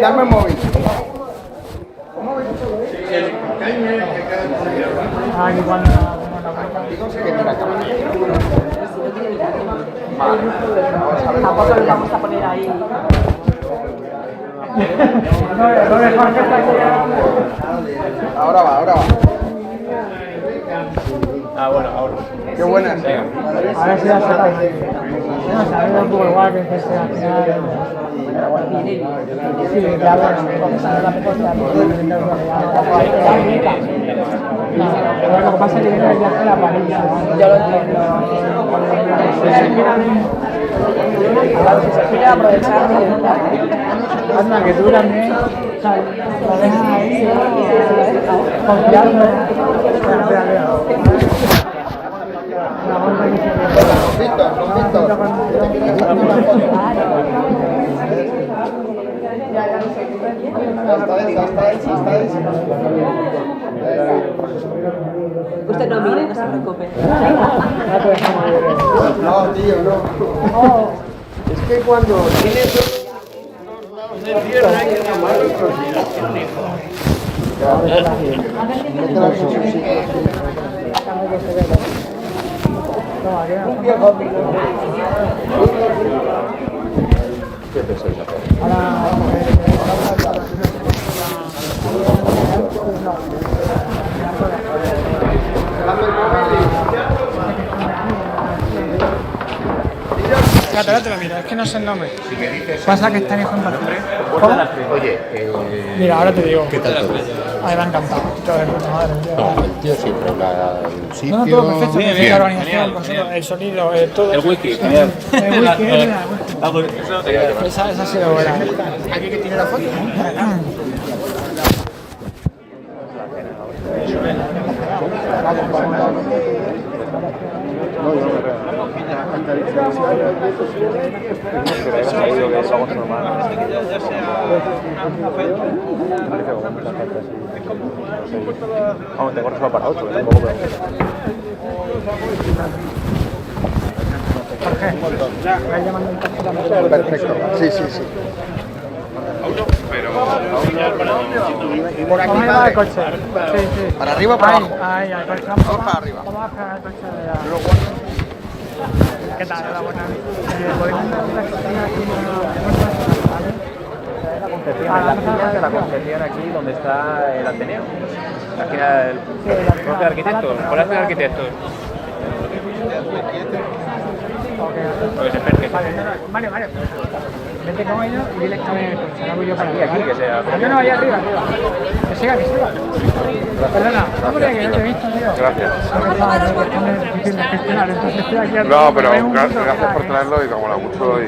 Dame el móvil. Tampoco lo vamos a poner ahí. Ahora va. Bueno, ahora. Qué buena. A ver si ya se va. No, a mí me un poco igual que empecé al final. Sí, ya bueno, porque sale la propuesta pero lo que pasa es que viene el viaje de la parilla. Yo lo entiendo. Si se quiere aprovechar, anda, que tú también, o sea, lo dejas ahí, confiando. Espera. Usted no mire, no se preocupe. No, tío, no. Es que cuando tienes dos de tierra hay que tomar consideración, hijo. ¿Qué pensáis hacer? Espérate, mira, es que no sé el nombre. Pasa que están hijos en nombre. Oye, mira, ahora te digo. ¿qué tal todo? A mí me ha encantado. Madre mía. No, el tío siempre habla del sitio. No, todo perfecto. Bien, La organización, vosotros, el sonido, todo. El whisky, genial. El whisky, esa ha sido buena. ¿Aquí que tiene la foto? Vamos, tengo reserva para 8, tampoco veo. Perfecto, sí. Pero por aquí va el coche. Sí. ¿Para arriba o para abajo? Ahí, el coche. Vamos para arriba. Vamos a esperar el coche de la... ¿Qué tal? Hola, buenas. ¿Podemos dar una cocina aquí? La Concepción aquí donde está el Ateneo. Aquí el profe de arquitectos, Colegio de Arquitectos. Porque se perque. Mario. Vete con ellos y diles que me coche. Ahora voy yo para aquí, que sea. Yo no, allá arriba. Que siga. Perdona, hombre, que no te he visto, tío. Gracias. No, pero gracias por traerlo y te mola mucho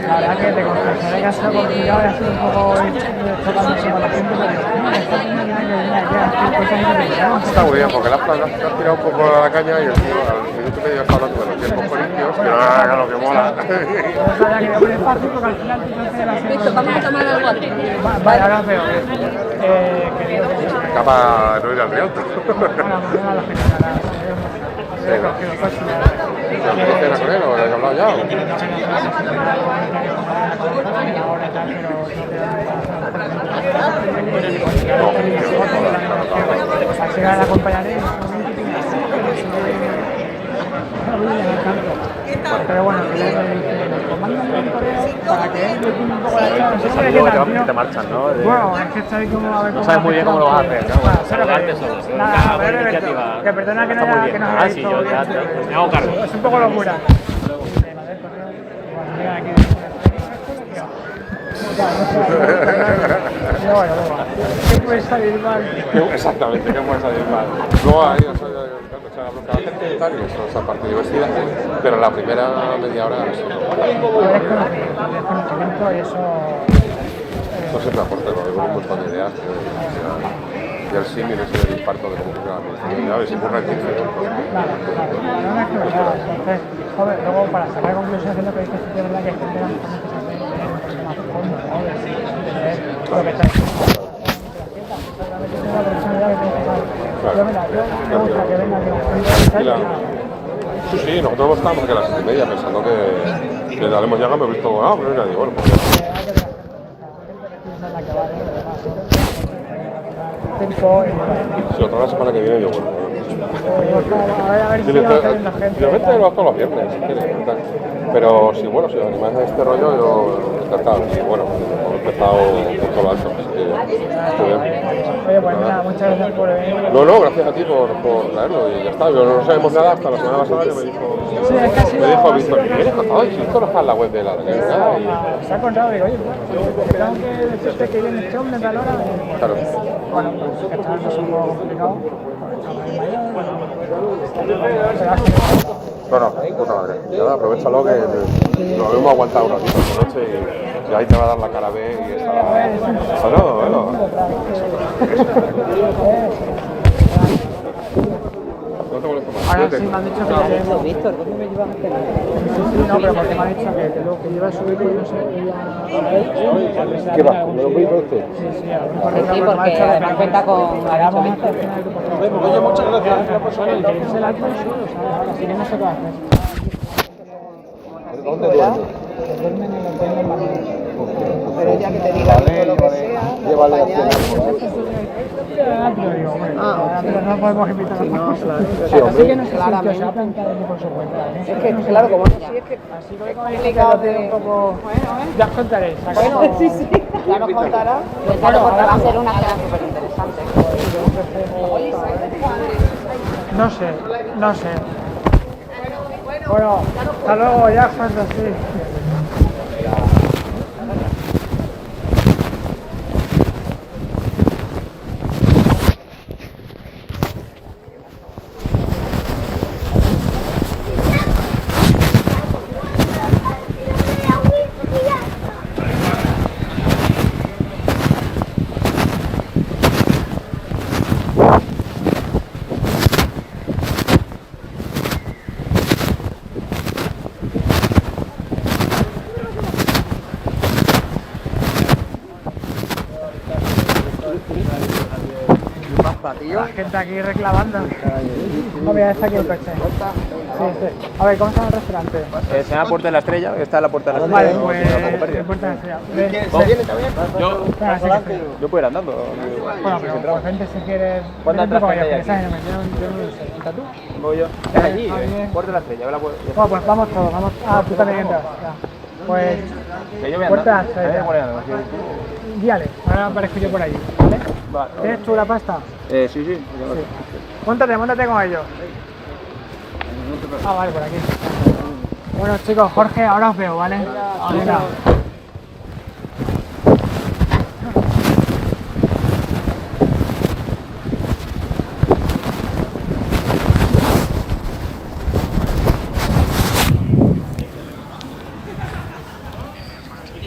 La verdad que te confesaré que ha sido complicado y ha sido un poco chocante con la gente, pero está muy bien, porque le has tirado un poco la caña y el tío al minuto que llevas hablando de los tiempos corintios, que no lo que mola. Listo, vamos a tomar algo aquí. Vale, ahora veo que digo que Capaz no ir al Rialto. cena con él o has hablado ya? Así que la acompañaré. Pero bueno, que le mandan un correo para que él le ponga un poco la charla. Y luego te marchan, ¿no? Bueno, es que estoy como a ver cómo. No sabes muy bien cómo lo vas a hacer, ¿no? Bueno, saludarte solo. Nada, buena iniciativa. Que perdona que no haya que nos haya sí, yo ya me hago cargo. Es un poco locura. ¿Qué puede salir mal? Exactamente, ¿qué puede salir mal? Luego ahí la gente y tal, y eso, esa parte divertida, pero la primera media hora es desconocimiento y eso. No siempre aporta, con un montón de ideas. Y el símil ese del infarto de cómo funciona la administración, a ver si ocurre el 15 minutos. Entonces, joder, luego para sacar conclusiones de lo que dices, es verdad que hay gente que se hace más fondo, ¿no? Lo que está diciendo. Sí, sí, nosotros estábamos aquí a las 7:30 pensando que ya hemos llegado, hemos visto, pero mira, digo, bueno, pues si otra la semana que viene, yo bueno. Finalmente lo hago todos los viernes, si quieres. Pero sí, bueno, si os animáis a este rollo, yo encantado. Y bueno, hemos empezado por todo lo alto, así que estoy bien. Oye, pues nada, muchas gracias por venir. No, gracias a ti por traerlo y ya está. Yo no sabemos nada hasta la semana pasada que me dijo. Sí, es que ha sido. Me dijo Víctor, ¿qué vienes contado? Y si esto no está en la web de la Universidad. Se ha contado, digo, oye, tengo que decirte que viene este hombre tal hora. Claro. Bueno, pues que está es un poco complicado. No, puta madre. Y ahora aprovechalo que lo hemos aguantado un ratito esta noche y ahí te va a dar la cara B y esa. Bueno. No te molesto más. Ahora sí me han dicho que Víctor, ¿cómo me llevas a hacer? Sí, no, pero porque me han dicho que lo que lleva a subir y no sé, ¿Qué va? ¿Me lo voy a usted? Sí, sí, porque no cuenta con Aracho Víctor. Oye, muchas gracias. Es el alcohol solo, ¿sabes? Así que no sé qué hacer. ¿Dónde duerme? Duermen en el hotel normalmente. Pero ya que te diga lo que sea, llévale a cenar. Pero no podemos invitar a más cosas. Sí, hombre. Así que no sé si se ha plantado por su cuenta. Es que, claro, como sí, es que así que complicado de un poco. Ya os contaréis. Bueno, sí, ya nos contará. Claro, porque va a ser una cena súper interesante. No sé. Bueno, hasta luego, ya, cuando sí. La gente aquí reclamando. No, mira, está aquí el coche. Sí. A ver, ¿cómo se llama el restaurante? Se llama Puerta de la Estrella, que está en la Puerta de la Vale, Estrella. pues Puerta de la Estrella. ¿Viene también? Yo puedo ir andando. Bueno, pero por gente si quieres... ¿Cuánto atrás hay aquí? Yo no lo sé. ¿Está tú? Voy yo. Es allí, Puerta de la Estrella. Bueno, pues vamos todos, vamos... Ah, tú también entras. Pues... Puerta de la Estrella. Guíale, ahora aparezco yo por allí, ¿vale? Vale. ¿Tienes tú la pasta? Sí. Móntate con ellos. Ah, vale, por aquí. Bueno, chicos, Jorge, ahora os veo, ¿vale? Venga.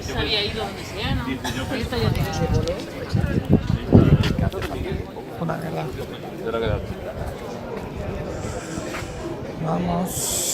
Se había ido donde sea, ¿no? Esto ya tiene Una verdad. Vamos.